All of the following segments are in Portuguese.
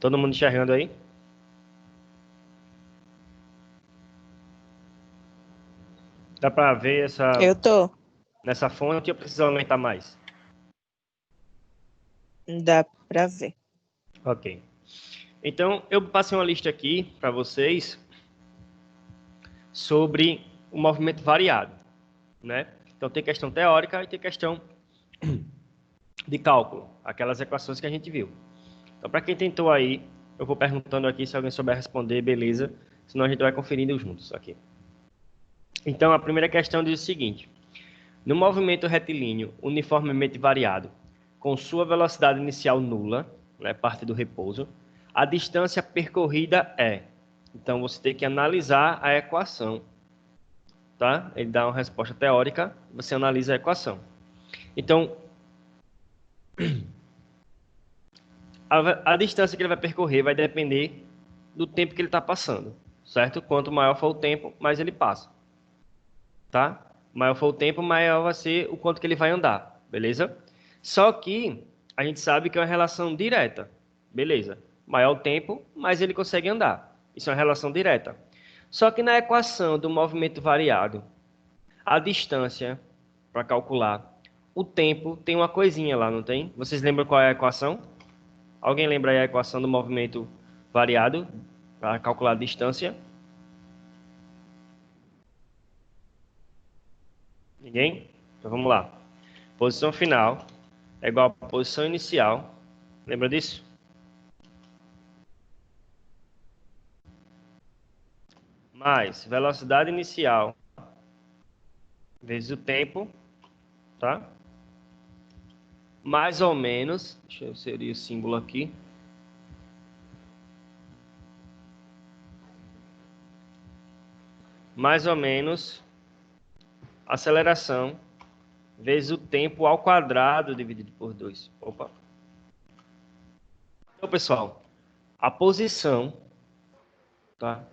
Todo mundo enxergando aí? Dá para ver Eu tô. nessa fonte ou precisa aumentar mais? Dá pra ver. Ok. Então, eu passei uma lista aqui para vocês sobre o movimento variado, né? Então, tem questão teórica e tem questão de cálculo, aquelas equações que a gente viu. Então, para quem tentou aí, eu vou perguntando aqui, se alguém souber responder, beleza. Senão a gente vai conferindo juntos aqui. Então, a primeira questão diz o seguinte: no movimento retilíneo uniformemente variado, com sua velocidade inicial nula, né, parte do repouso, a distância percorrida é. Então, você tem que analisar a equação, tá? Ele dá uma resposta teórica, você analisa a equação. Então, a distância que ele vai percorrer vai depender do tempo que ele está passando, certo? Quanto maior for o tempo, mais ele passa, tá? Maior for o tempo, maior vai ser o quanto que ele vai andar, beleza? Só que a gente sabe que é uma relação direta, beleza? Maior o tempo, mais ele consegue andar. Isso é uma relação direta. Só que na equação do movimento variado, a distância, para calcular, o tempo tem uma coisinha lá, não tem? Vocês lembram qual é a equação? Alguém lembra aí a equação do movimento variado para calcular a distância? Ninguém? Então vamos lá. Posição final é igual a posição inicial. Lembra disso? Mais velocidade inicial vezes o tempo, tá? Mais ou menos, deixa eu inserir o símbolo aqui. Mais ou menos aceleração vezes o tempo ao quadrado dividido por 2. Opa. Então, pessoal, a posição, tá?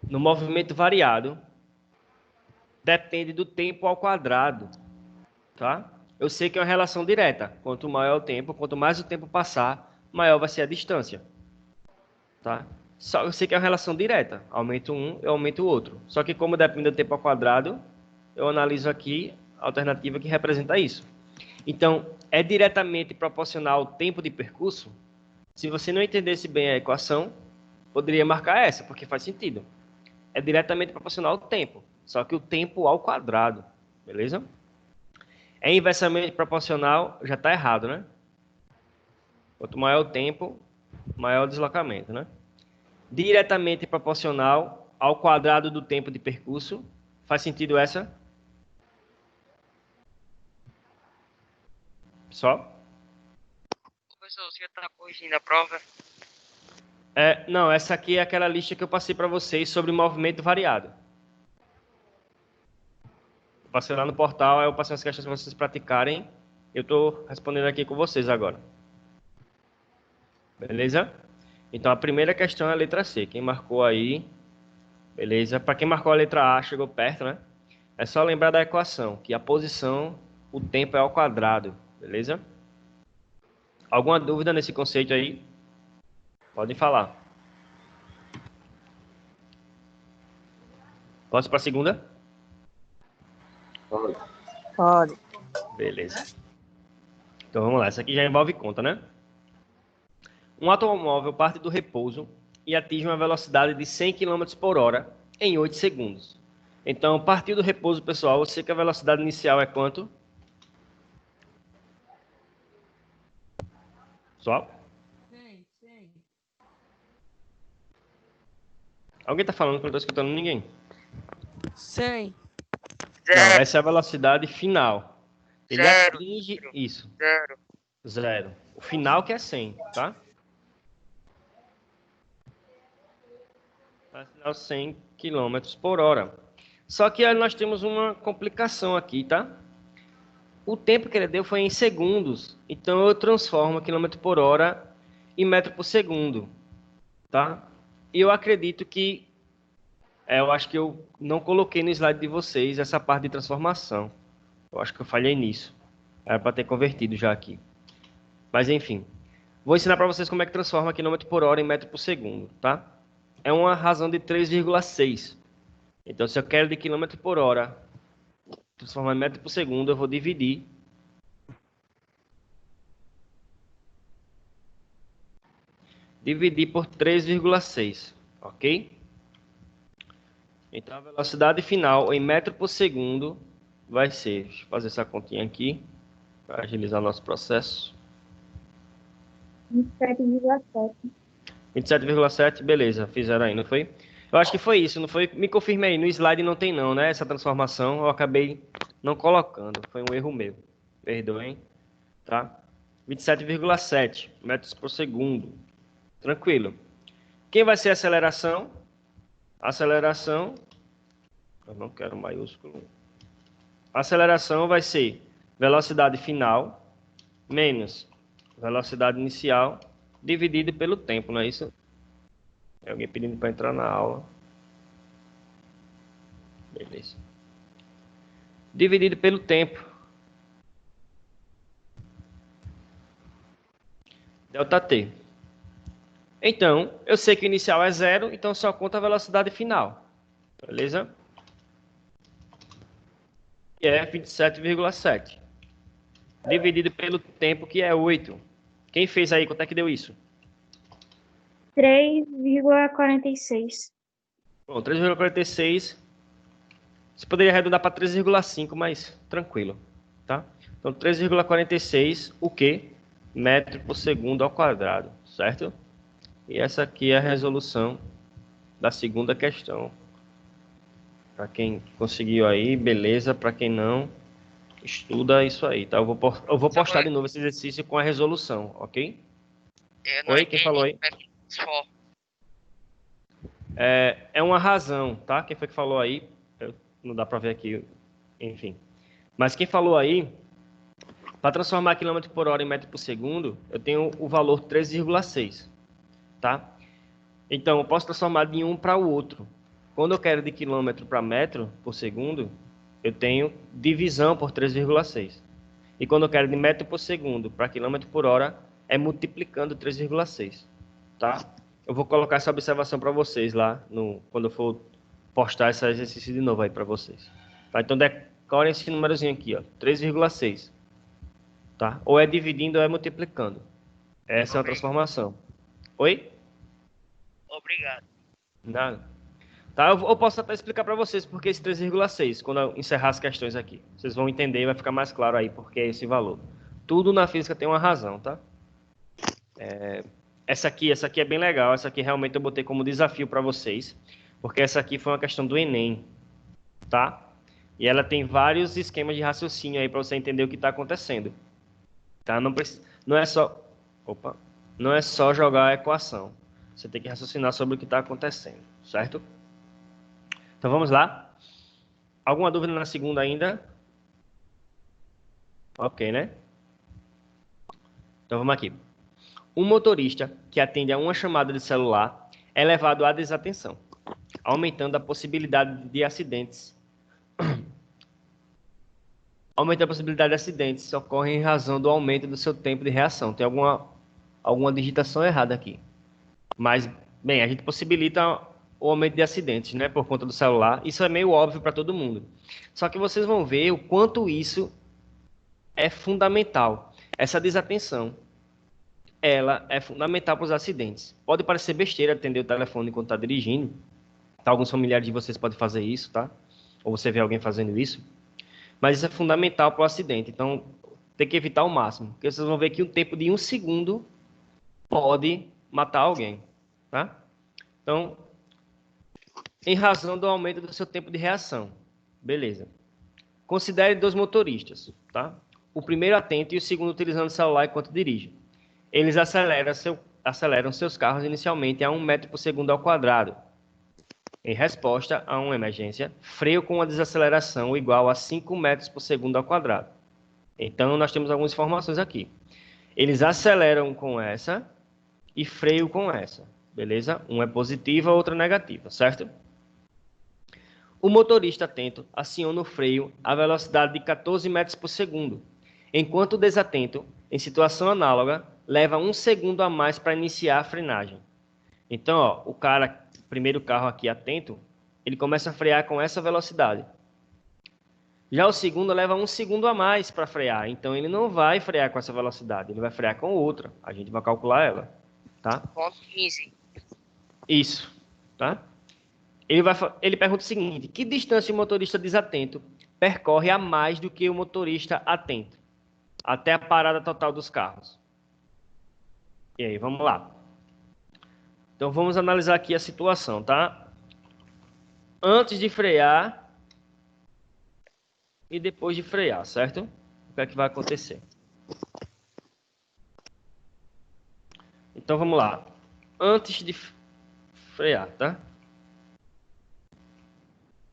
No movimento variado depende do tempo ao quadrado, tá? Eu sei que é uma relação direta. Quanto maior o tempo, quanto mais o tempo passar, maior vai ser a distância, tá? Só eu sei que é uma relação direta. Aumento um, eu aumento o outro. Só que como depende do tempo ao quadrado, eu analiso aqui a alternativa que representa isso. Então, é diretamente proporcional ao tempo de percurso? Se você não entendesse bem a equação, poderia marcar essa, porque faz sentido. É diretamente proporcional ao tempo, só que o tempo ao quadrado, beleza? É inversamente proporcional, já está errado, né? Quanto maior o tempo, maior o deslocamento, né? Diretamente proporcional ao quadrado do tempo de percurso. Faz sentido essa? Pessoal? Professor, você está corrigindo a prova? Não, essa aqui é aquela lista que eu passei para vocês sobre movimento variado. Eu passei lá no portal, aí eu passei as questões para vocês praticarem. Eu estou respondendo aqui com vocês agora. Beleza? Então, a primeira questão é a letra C. Quem marcou aí, beleza? Para quem marcou a letra A, chegou perto, né? É só lembrar da equação, que a posição, o tempo é ao quadrado, beleza? Alguma dúvida nesse conceito aí? Podem falar. Posso para a segunda? Pode. Beleza. Então, vamos lá. Essa aqui já envolve conta, né? Um automóvel parte do repouso e atinge uma velocidade de 100 km por hora em 8 segundos. Então, partiu do repouso, pessoal, eu sei que a velocidade inicial é quanto? Pessoal? 100. Alguém está falando que eu não estou escutando ninguém? 100. Não, Zero. essa é a velocidade final. Ele Zero. atinge isso. Zero. Zero. O final que é 100, tá? Vai dar 100 km por hora. Só que aí nós temos uma complicação aqui, tá? O tempo que ele deu foi em segundos. Então eu transformo quilômetro por hora em metro por segundo, tá? E eu acredito que eu acho que eu não coloquei no slide de vocês essa parte de transformação. Eu acho que eu falhei nisso. Era para ter convertido já aqui. Mas enfim. Vou ensinar para vocês como é que transforma quilômetro por hora em metro por segundo, tá? É uma razão de 3,6. Então, se eu quero de quilômetro por hora transformar em metro por segundo, eu vou dividir por 3,6, ok? Então, a velocidade final em metro por segundo vai ser... Deixa eu fazer essa continha aqui para agilizar o nosso processo. 27,7. 27,7, beleza, fizeram aí, não foi? Eu acho que foi isso, não foi? Me confirme aí, no slide não tem não, né? Essa transformação eu acabei não colocando, foi um erro meu. Perdoem, tá? 27,7 metros por segundo. Tranquilo. Quem vai ser a aceleração? Aceleração, eu não quero maiúsculo. A aceleração vai ser velocidade final menos velocidade inicial dividido pelo tempo, não é isso? Tem alguém pedindo para entrar na aula. Beleza. Dividido pelo tempo. Delta T. Então, eu sei que o inicial é 0, então só conta a velocidade final. Beleza? Que é 27,7. Dividido pelo tempo, que é 8. Quem fez aí? Quanto é que deu isso? 3,46. Bom, 3,46. Você poderia arredondar para 3,5, mas tranquilo, tá? Então, 3,46, o quê? Metro por segundo ao quadrado, certo? E essa aqui é a resolução da segunda questão. Para quem conseguiu aí, beleza. Para quem não, estuda isso aí, tá? Eu vou postar de novo esse exercício com a resolução, ok? Oi, quem falou aí? É uma razão, tá? Quem foi que falou aí? Não dá para ver aqui, enfim. Mas quem falou aí, para transformar quilômetro por hora em metro por segundo, eu tenho o valor 3,6, tá? Então, eu posso transformar de um para o outro. Quando eu quero de quilômetro para metro por segundo, eu tenho divisão por 3,6. E quando eu quero de metro por segundo para quilômetro por hora, é multiplicando 3,6, tá? Eu vou colocar essa observação para vocês lá, quando eu for postar esse exercício de novo aí para vocês. Tá? Então, decorem esse númerozinho aqui, ó, 3,6. Tá? Ou é dividindo ou é multiplicando. Essa é a transformação. Oi? Obrigado. Nada. Tá? Eu posso até explicar para vocês porque esse 3,6, quando eu encerrar as questões aqui. Vocês vão entender e vai ficar mais claro aí porque é esse valor. Tudo na física tem uma razão, tá? Essa aqui é bem legal. Essa aqui realmente eu botei como desafio para vocês. Porque essa aqui foi uma questão do Enem, tá? E ela tem vários esquemas de raciocínio aí para você entender o que está acontecendo. Tá? Não é só jogar a equação. Você tem que raciocinar sobre o que está acontecendo, certo? Então vamos lá. Alguma dúvida na segunda ainda? Ok, né? Então vamos aqui. Um motorista que atende a uma chamada de celular é levado à desatenção, aumentando a possibilidade de acidentes. Aumentando a possibilidade de acidentes ocorre em razão do aumento do seu tempo de reação. Tem alguma digitação errada aqui. Mas, bem, a gente possibilita o aumento de acidentes, né, por conta do celular. Isso é meio óbvio para todo mundo. Só que vocês vão ver o quanto isso é fundamental. Essa desatenção, ela é fundamental para os acidentes. Pode parecer besteira atender o telefone enquanto está dirigindo. Tá, alguns familiares de vocês podem fazer isso, tá? Ou você vê alguém fazendo isso. Mas isso é fundamental para o acidente. Então, tem que evitar ao máximo. Porque vocês vão ver que um tempo de 1 segundo pode matar alguém, tá? Então, em razão do aumento do seu tempo de reação. Beleza. Considere 2 motoristas, tá? O primeiro atento e o segundo utilizando o celular enquanto dirige. Eles aceleram seus carros inicialmente a 1 metro por segundo ao quadrado. Em resposta a uma emergência, freio com uma desaceleração igual a 5 metros por segundo ao quadrado. Então, nós temos algumas informações aqui. Eles aceleram com essa e freio com essa. Beleza? Uma é positiva, a outra é negativa, certo? O motorista atento aciona o freio a velocidade de 14 metros por segundo, enquanto o desatento, em situação análoga, leva 1 segundo a mais para iniciar a frenagem. Então, ó, o primeiro carro aqui atento, ele começa a frear com essa velocidade. Já o segundo leva 1 segundo a mais para frear, então ele não vai frear com essa velocidade, ele vai frear com outra. A gente vai calcular ela, tá? Ponto 15. Isso, tá? Ele pergunta o seguinte: que distância o motorista desatento percorre a mais do que o motorista atento até a parada total dos carros? E aí, vamos lá. Então vamos analisar aqui a situação, tá? Antes de frear e depois de frear, certo? O que é que vai acontecer? Então vamos lá. Antes de frear, tá?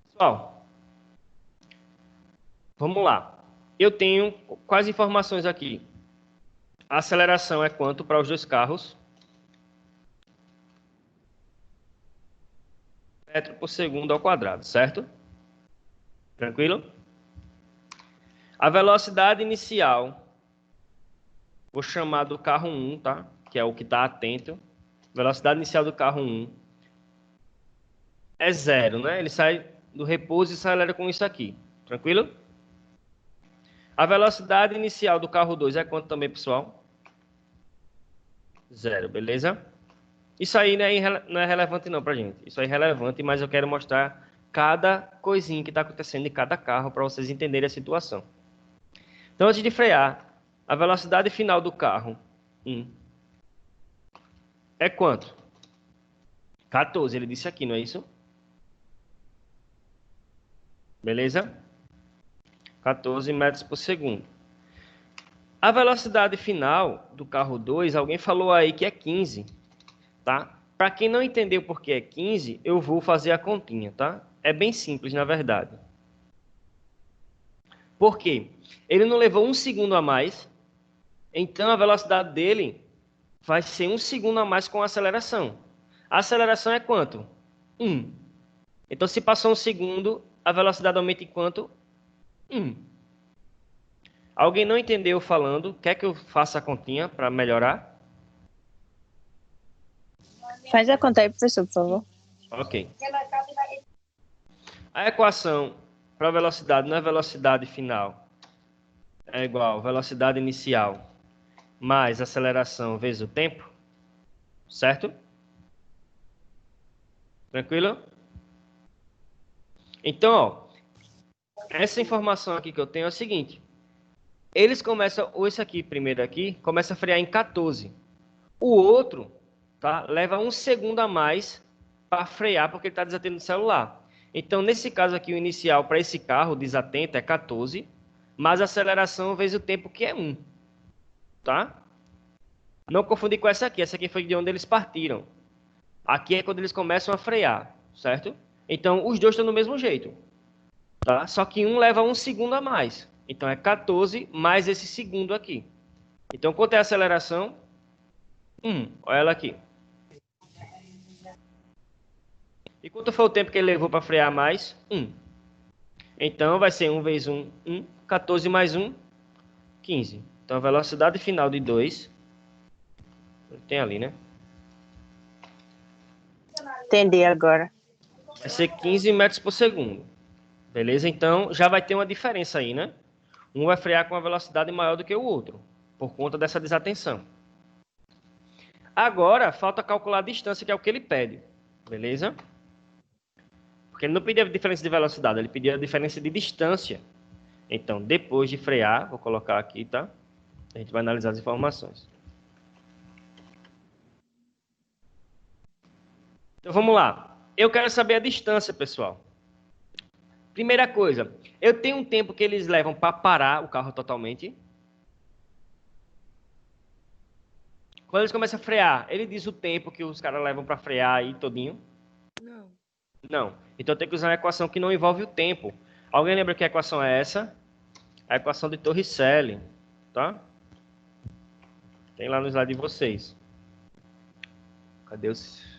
Pessoal, vamos lá. Eu tenho quais informações aqui? A aceleração é quanto para os dois carros? Metro por segundo ao quadrado, certo? Tranquilo? A velocidade inicial, vou chamar do carro 1, tá? Que é o que está atento. Velocidade inicial do carro 1 é 0, né? Ele sai do repouso e acelera com isso aqui. Tranquilo? A velocidade inicial do carro 2 é quanto também, pessoal? 0, beleza? Isso aí não é relevante não pra gente. Isso aí é relevante, mas eu quero mostrar cada coisinha que está acontecendo em cada carro para vocês entenderem a situação. Então, antes de frear, a velocidade final do carro 1 é quanto? 14, ele disse aqui, não é isso? Beleza? 14 metros por segundo. A velocidade final do carro 2, alguém falou aí que é 15, tá? Para quem não entendeu por que é 15, eu vou fazer a continha, tá? É bem simples, na verdade. Por quê? Ele não levou 1 segundo a mais, então a velocidade dele vai ser 1 segundo a mais com a aceleração. A aceleração é quanto? 1. Então, se passou 1 segundo, a velocidade aumenta em quanto? 1. Alguém não entendeu falando? Quer que eu faça a continha para melhorar? Faz a conta aí, professor, por favor. Ok. A equação para velocidade na velocidade final é igual a velocidade inicial mais aceleração vezes o tempo, certo? Tranquilo? Então, ó, essa informação aqui que eu tenho é o seguinte. Eles começam, ou esse aqui, primeiro aqui, começa a frear em 14. O outro, tá, leva 1 segundo a mais para frear, porque ele está desatento no celular. Então, nesse caso aqui, o inicial para esse carro desatento é 14, mas a aceleração vezes o tempo, que é 1. Tá? Não confundir com essa aqui. Essa aqui foi de onde eles partiram. Aqui é quando eles começam a frear, certo? Então, os dois estão do mesmo jeito. Tá? Só que um leva 1 segundo a mais. Então, é 14 mais esse segundo aqui. Então, quanto é a aceleração? 1. Olha ela aqui. E quanto foi o tempo que ele levou para frear mais? 1. Então, vai ser 1 vezes 1, 1. 14 mais 1, 15. Então, a velocidade final de 2... Tem ali, né? Entendi agora. Vai ser 15 metros por segundo. Beleza? Então, já vai ter uma diferença aí, né? Um vai frear com uma velocidade maior do que o outro, por conta dessa desatenção. Agora, falta calcular a distância, que é o que ele pede. Beleza? Porque ele não pedia a diferença de velocidade, ele pedia a diferença de distância. Então, depois de frear, vou colocar aqui, tá? A gente vai analisar as informações. Então, vamos lá. Eu quero saber a distância, pessoal. Primeira coisa, eu tenho um tempo que eles levam para parar o carro totalmente. Quando eles começam a frear, ele diz o tempo que os caras levam para frear aí todinho? Não. Não. Então tem que usar uma equação que não envolve o tempo. Alguém lembra que a equação é essa? A equação de Torricelli, tá? Tem lá no slide de vocês. Cadê os...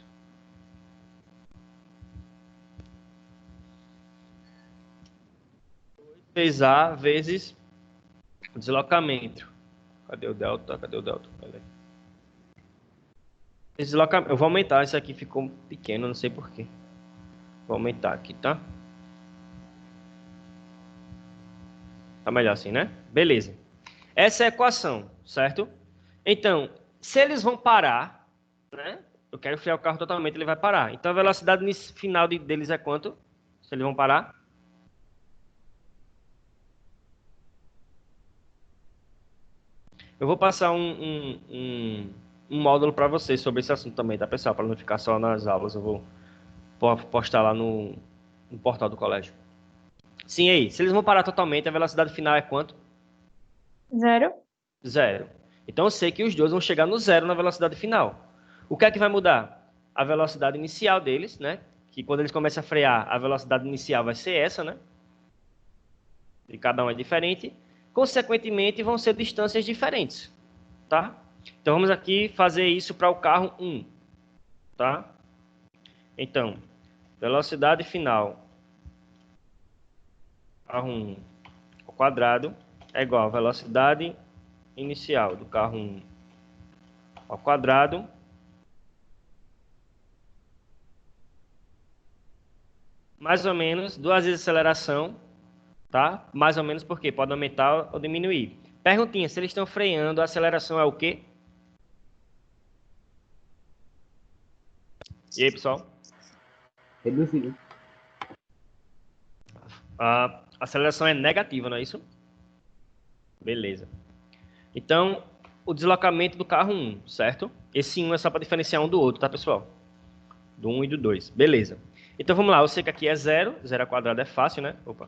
vezes A vezes o deslocamento. Cadê o delta? Cadê o delta? Eu vou aumentar, esse aqui ficou pequeno, não sei porquê. Vou aumentar aqui, tá? Tá melhor assim, né? Beleza. Essa é a equação, certo? Então, se eles vão parar, né? Eu quero frear o carro totalmente, ele vai parar. Então, a velocidade final deles é quanto? Se eles vão parar? Eu vou passar um módulo para vocês sobre esse assunto também, tá, pessoal? Para não ficar só nas aulas. Eu vou postar lá no portal do colégio. Sim, aí. Se eles vão parar totalmente, a velocidade final é quanto? 0. Zero. Então eu sei que os dois vão chegar no zero na velocidade final. O que é que vai mudar? A velocidade inicial deles, né? Que quando eles começam a frear, a velocidade inicial vai ser essa, né? E cada um é diferente. Consequentemente, vão ser distâncias diferentes, tá? Então vamos aqui fazer isso para o carro 1, tá? Então, velocidade final carro 1 ao quadrado é igual a velocidade inicial do carro 1 ao quadrado mais ou menos duas vezes a aceleração, tá? Mais ou menos porque pode aumentar ou diminuir. Perguntinha, se eles estão freando, a aceleração é o quê? E aí, pessoal? Reduzido. A aceleração é negativa, não é isso? Beleza. Então, o deslocamento do carro 1, certo? Esse 1 é só para diferenciar um do outro, tá, pessoal? Do 1 e do 2. Beleza. Então, vamos lá. Eu sei que aqui é 0. 0 ao quadrado é fácil, né? Opa.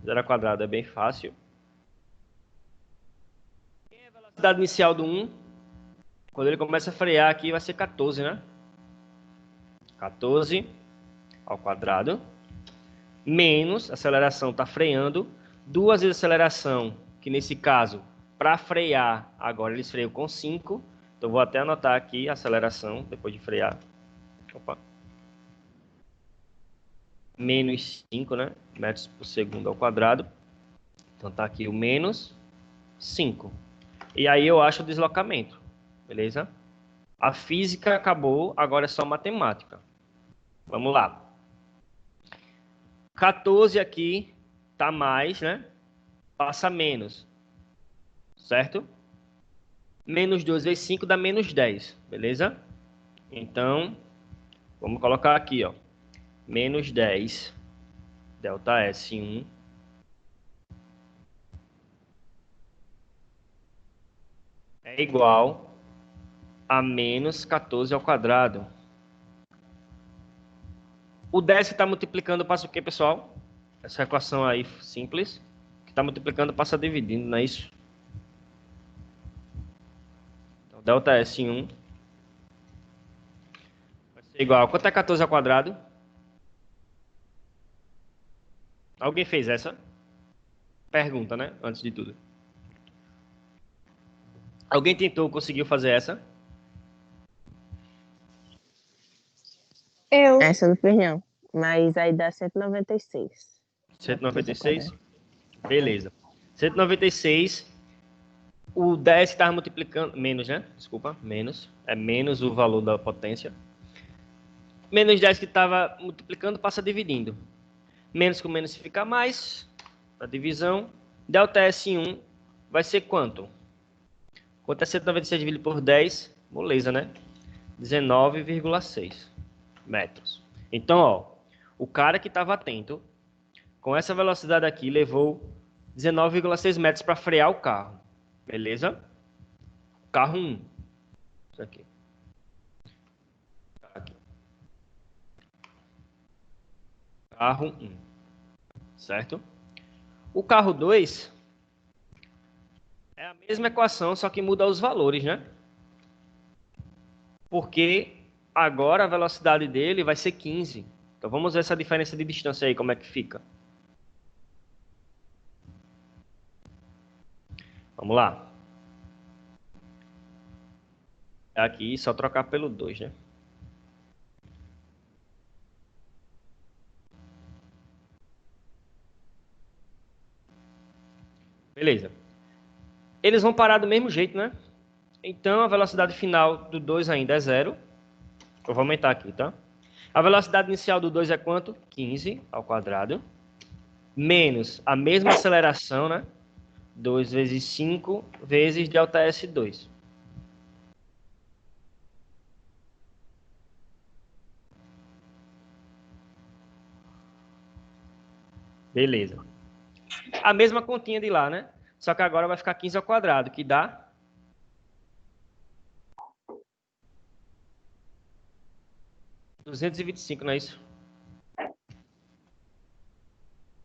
0 ao quadrado é bem fácil. E a velocidade inicial do 1, quando ele começa a frear aqui, vai ser 14, né? 14 ao quadrado. Menos, a aceleração está freando. Duas vezes a aceleração, que nesse caso, para frear, agora eles freiam com 5. Então, vou até anotar aqui a aceleração, depois de frear. Opa. Menos 5, né? Metros por segundo ao quadrado. Então, tá aqui o menos 5. E aí eu acho o deslocamento, beleza? A física acabou, agora é só matemática. Vamos lá. 14 aqui tá mais, né? Passa menos, certo? Menos 2 vezes 5 dá menos 10, beleza? Então, vamos colocar aqui, ó. Menos 10, delta S1. É igual a menos 14 ao quadrado. O 10 que está multiplicando passa o quê, pessoal? Essa equação aí simples. Que está multiplicando passa dividindo, não é isso? Então, delta S1 vai ser igual. Quanto é 14 ao quadrado? Alguém fez essa? Pergunta, né? Antes de tudo. Alguém conseguiu fazer essa? Eu. Essa eu não fiz não. Mas aí dá 196. 196? Beleza. 196. O 10 que estava multiplicando... Menos, né? Desculpa. Menos. É menos o valor da potência. Menos 10 que estava multiplicando passa dividindo. Menos com menos fica mais. A divisão. Delta S1 vai ser quanto? Quanto é 196 dividido por 10? Moleza, né? 19,6 metros. Então, ó, o cara que estava atento, com essa velocidade aqui, levou 19,6 metros para frear o carro. Beleza? Carro 1. Isso aqui. Carro 1. Certo? O carro 2 é a mesma equação, só que muda os valores, né? Porque agora a velocidade dele vai ser 15. Então vamos ver essa diferença de distância aí, como é que fica. Vamos lá. Aqui, só trocar pelo 2, né? Beleza. Eles vão parar do mesmo jeito, né? Então, a velocidade final do 2 ainda é 0. Eu vou aumentar aqui, tá? A velocidade inicial do 2 é quanto? 15 ao quadrado. Menos a mesma aceleração, né? 2 vezes 5 vezes ΔS2. Beleza. A mesma continha de lá, né? Só que agora vai ficar 15 ao quadrado, que dá 225, não é isso?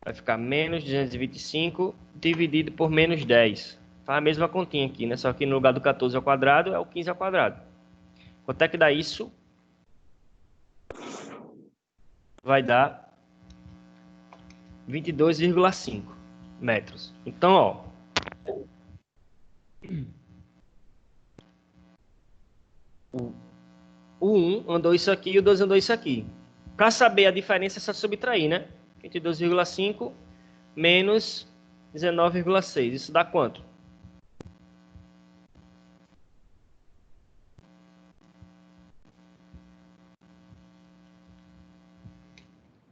Vai ficar menos 225 dividido por menos 10. Faz a mesma continha aqui, né? Só que no lugar do 14 ao quadrado é o 15 ao quadrado. Quanto é que dá isso? Vai dar 22,5 metros. Então, ó. O 1 andou isso aqui e o 2 andou isso aqui. Para saber a diferença é só subtrair, né? 22,5 menos 19,6. Isso dá quanto?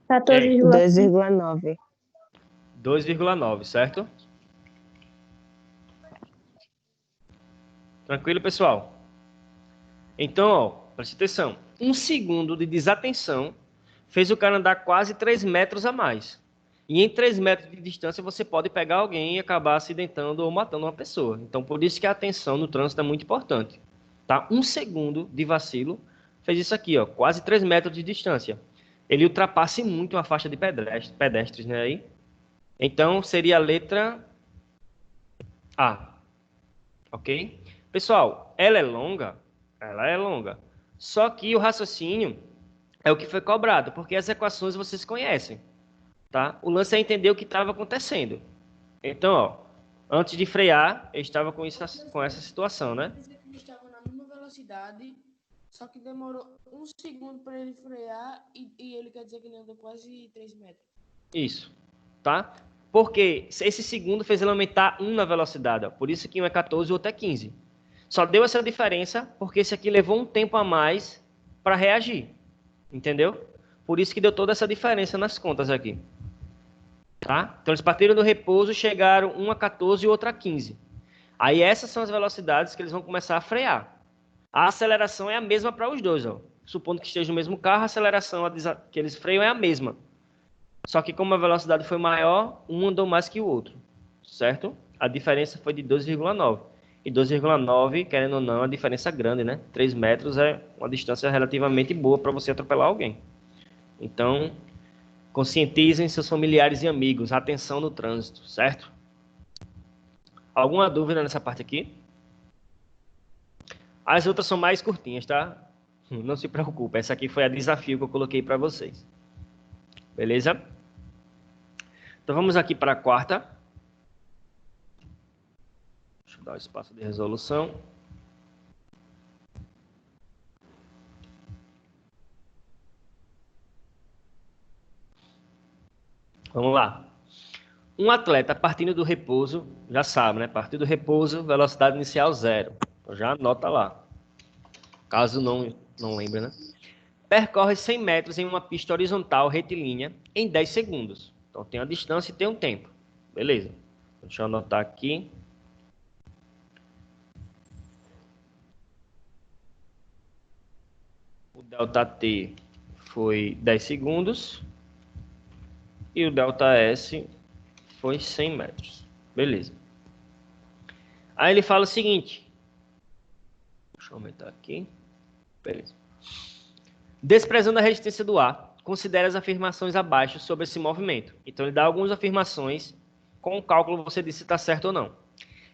14,5. 2,9. 2,9, certo? Tranquilo, pessoal? Então, ó, preste atenção. 1 segundo de desatenção fez o cara andar quase 3 metros a mais. E em 3 metros de distância você pode pegar alguém e acabar acidentando ou matando uma pessoa. Então, por isso que a atenção no trânsito é muito importante. Tá? 1 segundo de vacilo fez isso aqui, ó, quase 3 metros de distância. Ele ultrapassa muito uma faixa de pedestres, né? Aí. Então, seria a letra A. Ok? Pessoal, ela é longa? Ela é longa. Só que o raciocínio é o que foi cobrado, porque as equações vocês conhecem, tá? O lance é entender o que estava acontecendo. Então, ó, antes de frear, eu estava com essa situação, né? Ele estava na mesma velocidade, só que demorou 1 segundo para ele frear e ele quer dizer que ele andou quase 3 metros. Isso, tá? Porque esse segundo fez ele aumentar 1 na velocidade, ó. Por isso que um é 14 e o outro é 15. Só deu essa diferença porque esse aqui levou um tempo a mais para reagir. Entendeu? Por isso que deu toda essa diferença nas contas aqui. Tá? Então eles partiram do repouso, chegaram um a 14 e o outro a 15. Aí essas são as velocidades que eles vão começar a frear. A aceleração é a mesma para os dois. Ó. Supondo que esteja no mesmo carro, a aceleração que eles freiam é a mesma. Só que como a velocidade foi maior, um andou mais que o outro. Certo? A diferença foi de 2,9. E 2,9, querendo ou não, é uma diferença grande, né? 3 metros é uma distância relativamente boa para você atropelar alguém. Então, conscientizem seus familiares e amigos. Atenção no trânsito, certo? Alguma dúvida nessa parte aqui? As outras são mais curtinhas, tá? Não se preocupe, essa aqui foi a desafio que eu coloquei para vocês. Beleza? Então vamos aqui para a quarta. Deixa eu dar o espaço de resolução. Vamos lá. Um atleta partindo do repouso, já sabe, né? Partindo do repouso, velocidade inicial 0. Então já anota lá. Caso não lembre, né? Percorre 100 metros em uma pista horizontal retilínea em 10 segundos. Então tem a distância e tem um tempo. Beleza. Deixa eu anotar aqui. O delta T foi 10 segundos. E o delta S foi 100 metros. Beleza. Aí ele fala o seguinte. Deixa eu aumentar aqui. Beleza. Desprezando a resistência do ar, considere as afirmações abaixo sobre esse movimento. Então ele dá algumas afirmações. Com o cálculo você diz se está certo ou não.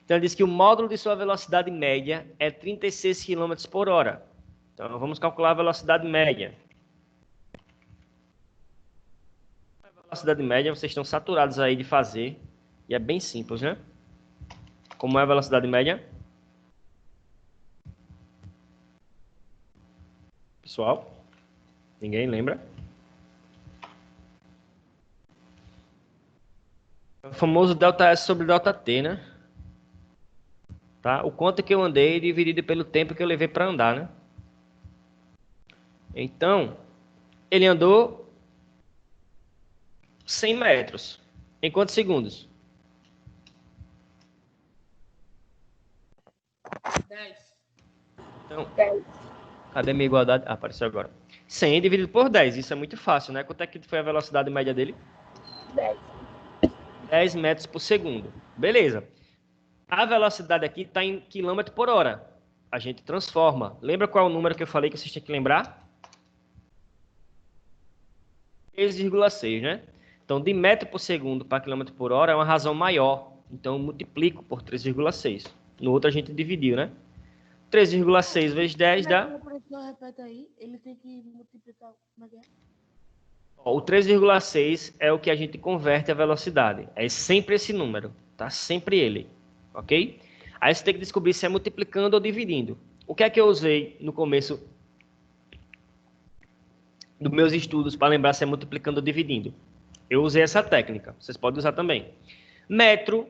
Então ele diz que o módulo de sua velocidade média é 36 km por hora. Então vamos calcular a velocidade média. A velocidade média vocês estão saturados aí de fazer. E é bem simples, né? Como é a velocidade média? Pessoal? Ninguém lembra? É o famoso ΔS sobre ΔT, né? Tá? O quanto que eu andei dividido pelo tempo que eu levei para andar, né? Então, ele andou 100 metros. Em quantos segundos? 10. Então, cadê minha igualdade? Ah, apareceu agora. 100 dividido por 10. Isso é muito fácil, né? Quanto é que foi a velocidade média dele? 10 metros por segundo. Beleza. A velocidade aqui está em quilômetro por hora. A gente transforma. Lembra qual é o número que eu falei que vocês têm que lembrar? 3,6, né? Então, de metro por segundo para quilômetro por hora é uma razão maior. Então, eu multiplico por 3,6. No outro a gente dividiu, né? 3,6 vezes 10 dá... O professor repete aí, ele tem que multiplicar. Como é que é? O 3,6 é o que a gente converte a velocidade. É sempre esse número, tá? Sempre ele, ok? Aí você tem que descobrir se é multiplicando ou dividindo. O que é que eu usei no começo dos meus estudos para lembrar se é multiplicando ou dividindo? Eu usei essa técnica, vocês podem usar também. Metro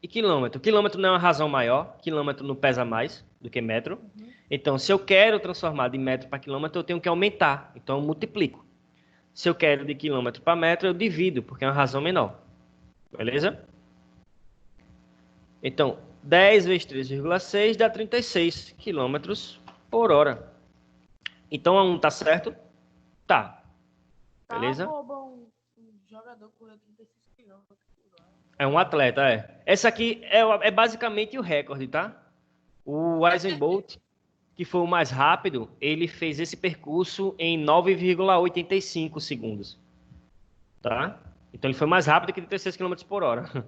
e quilômetro. Quilômetro não é uma razão maior, quilômetro não pesa mais do que metro. Então, se eu quero transformar de metro para quilômetro, eu tenho que aumentar. Então, eu multiplico. Se eu quero de quilômetro para metro, eu divido, porque é uma razão menor. Beleza? Então, 10 vezes 3,6 dá 36 quilômetros por hora. Então, a 1 tá certo? Tá. Beleza? Tá bom, um jogador correu 36 km por hora. É um atleta, é. Essa aqui é basicamente o recorde, tá? O Usain Bolt, que foi o mais rápido, ele fez esse percurso em 9,85 segundos. Tá? Então ele foi mais rápido que 36 km por hora.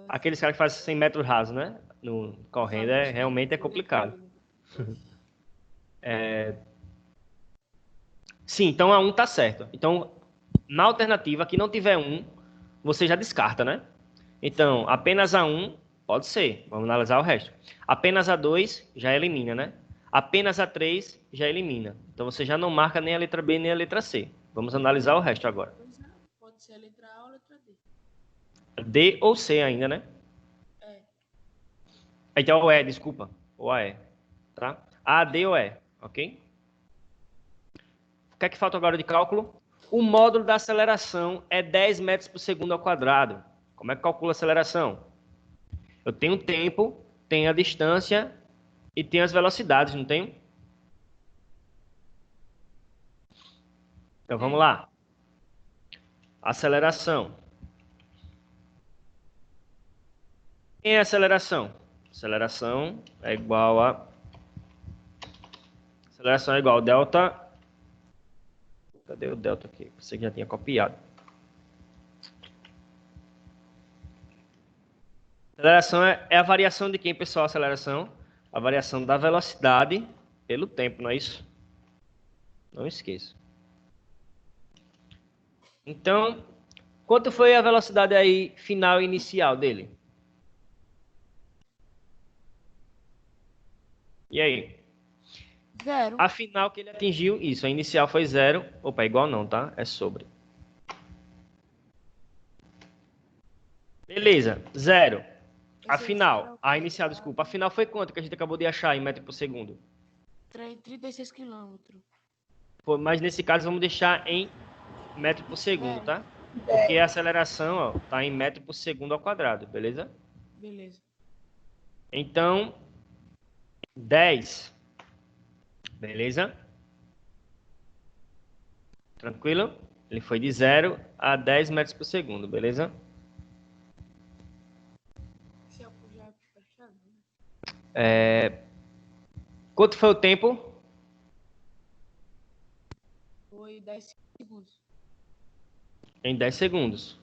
Aqueles caras que fazem 100 metros rasos, né? Correndo, realmente é complicado. Sim, então a 1 tá certo. Então, na alternativa que não tiver 1, você já descarta, né? Então, apenas a 1 pode ser. Vamos analisar o resto. Apenas a 2 já elimina, né? Apenas a 3 já elimina. Então você já não marca nem a letra B nem a letra C. Vamos analisar o resto agora. Pode ser a letra A ou a letra D. D ou C ainda, né? É. Então, ou E, desculpa. Ou A, E. Tá? A, D ou E, ok? O que é que falta agora de cálculo? O módulo da aceleração é 10 metros por segundo ao quadrado. Como é que calcula a aceleração? Eu tenho o tempo, tenho a distância e tenho as velocidades, não tenho? Então, vamos lá. Aceleração. Quem é aceleração? Aceleração é igual a... Aceleração é igual a delta... Cadê o delta aqui? Você já tinha copiado. Aceleração é a variação de quem, pessoal? Aceleração? A variação da velocidade pelo tempo, não é isso? Não esqueça. Então, quanto foi a velocidade aí final e inicial dele? E aí? 0. A final que ele atingiu, isso, a inicial foi 0. Opa, igual não, tá? É sobre. Beleza, 0. A final, a inicial, desculpa. A final foi quanto que a gente acabou de achar em metro por segundo? 36 km. Mas nesse caso vamos deixar em metro por segundo, tá? Porque a aceleração, ó, tá em metro por segundo ao quadrado, beleza? Beleza. Então, 10. Beleza? Tranquilo? Ele foi de 0 a 10 metros por segundo, beleza? Quanto foi o tempo? Foi 10 segundos. Em 10 segundos.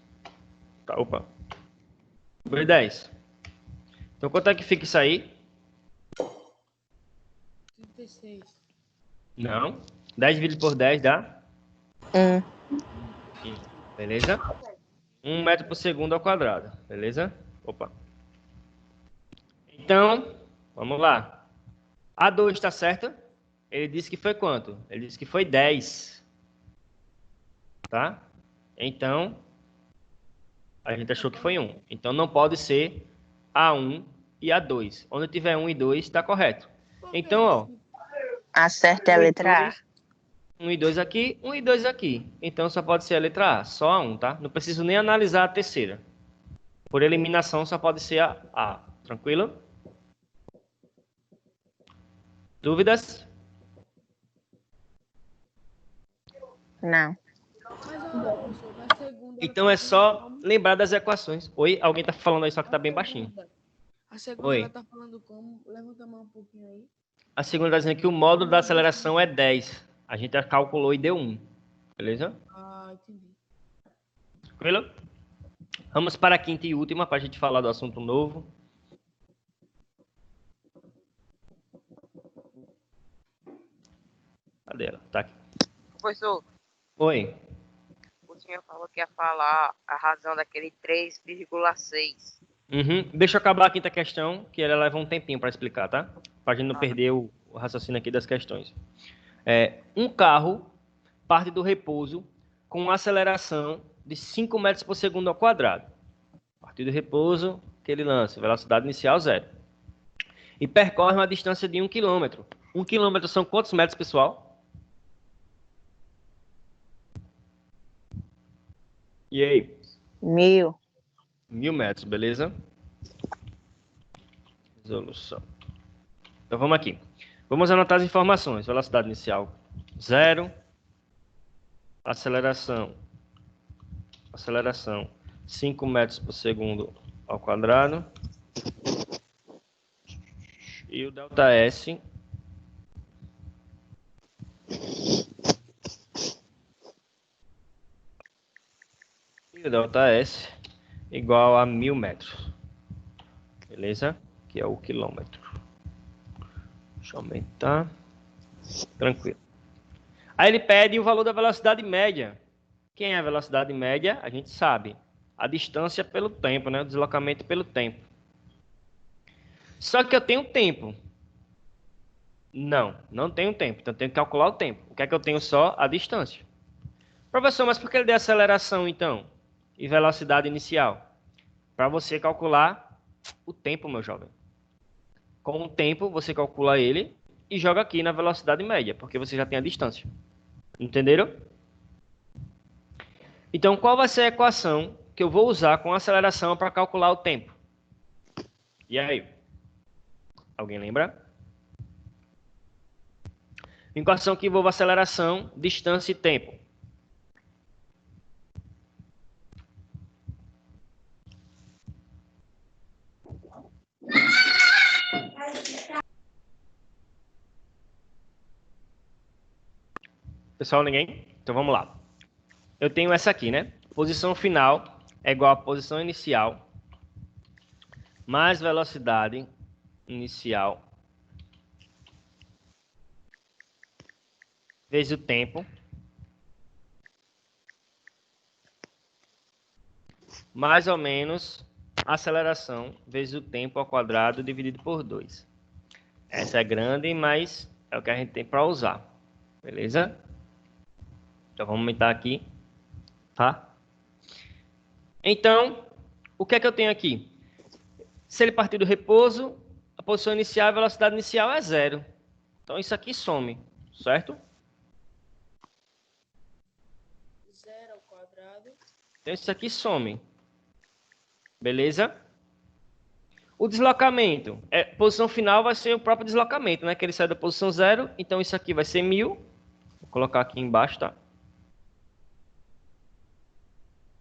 Tá, opa. Foi 10. Então, quanto é que fica isso aí? 36. Não. 10 dividido por 10 dá? 15. Beleza? 1 metro por segundo ao quadrado. Beleza? Opa. Então, vamos lá. A 2 está certa? Ele disse que foi quanto? Ele disse que foi 10. Tá? Então, a gente achou que foi 1. Então, não pode ser A1 e A2. Onde tiver 1 e 2, está correto. Então, ó, Acerta a 1 e letra A. 2, 1 e 2 aqui, 1 e 2 aqui. Então, só pode ser a letra A, só a 1, tá? Não preciso nem analisar a terceira. Por eliminação, só pode ser a A. Tranquilo? Dúvidas? Não. Mas, ó, professor, na segunda... Então, é só lembrar das equações. Oi? Alguém tá falando aí, só que tá bem baixinho. A segunda Oi. ela tá falando como? Levanta a mão um pouquinho aí. A segunda está dizendo que o módulo da aceleração é 10. A gente já calculou e deu 1. Beleza? Ah, entendi. Tranquilo? Vamos para a quinta e última, para a gente falar do assunto novo. Cadê ela? Tá aqui. Professor, Oi. o senhor falou que ia falar a razão daquele 3,6. Uhum. Deixa eu acabar a quinta questão, que ela leva um tempinho para explicar, tá? Para a gente não perder o raciocínio aqui das questões. Um carro parte do repouso com uma aceleração de 5 metros por segundo ao quadrado. A partir do repouso que ele lança, velocidade inicial 0. E percorre uma distância de 1 km. 1 km são quantos metros, pessoal? E aí? 1000. 1000 metros, beleza? Resolução. Então vamos aqui. Vamos anotar as informações. Velocidade inicial 0. Aceleração 5 metros por segundo ao quadrado. E o ΔS igual a 1000 metros. Beleza? Que é o quilômetro. Deixa eu aumentar. Tranquilo. Aí ele pede o valor da velocidade média. Quem é a velocidade média? A gente sabe. A distância pelo tempo, né? O deslocamento pelo tempo. Só que eu tenho tempo. Não tenho tempo. Então eu tenho que calcular o tempo. O que é que eu tenho só? A distância. Professor, mas por que ele deu aceleração, então? E velocidade inicial? Para você calcular o tempo, meu jovem. Com o tempo, você calcula ele e joga aqui na velocidade média, porque você já tem a distância. Entenderam? Então, qual vai ser a equação que eu vou usar com a aceleração para calcular o tempo? E aí? Alguém lembra? Equação que envolve aceleração, distância e tempo. Pessoal, ninguém? Então vamos lá. Eu tenho essa aqui, né? Posição final é igual a posição inicial mais velocidade inicial vezes o tempo mais ou menos a aceleração vezes o tempo ao quadrado dividido por 2. Essa é grande, mas é o que a gente tem para usar. Beleza? Então vamos aumentar aqui, tá? Então, o que é que eu tenho aqui? Se ele partir do repouso, a posição inicial, a velocidade inicial é 0. Então isso aqui some, certo? 0 ao quadrado. Então isso aqui some. Beleza? O deslocamento, posição final vai ser o próprio deslocamento, né? Que ele sai da posição 0, então isso aqui vai ser 1000. Vou colocar aqui embaixo, tá?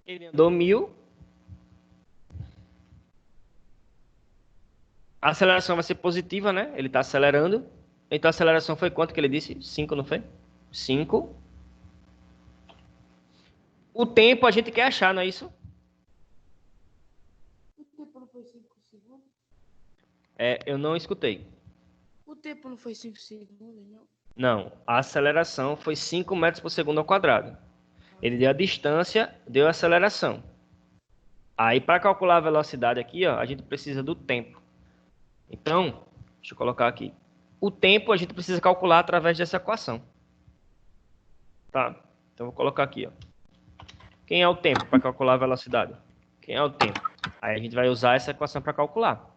Ele andou 1000. A aceleração vai ser positiva, né? Ele está acelerando. Então a aceleração foi quanto que ele disse? 5, não foi? 5. O tempo a gente quer achar, não é isso? O tempo não foi 5 segundos? Eu não escutei. O tempo não foi 5 segundos, não? Não, a aceleração foi 5 metros por segundo ao quadrado. Ele deu a distância, deu a aceleração. Aí, para calcular a velocidade aqui, ó, a gente precisa do tempo. Então, deixa eu colocar aqui. O tempo a gente precisa calcular através dessa equação. Tá? Então, vou colocar aqui, ó. Quem é o tempo para calcular a velocidade? Quem é o tempo? Aí a gente vai usar essa equação para calcular.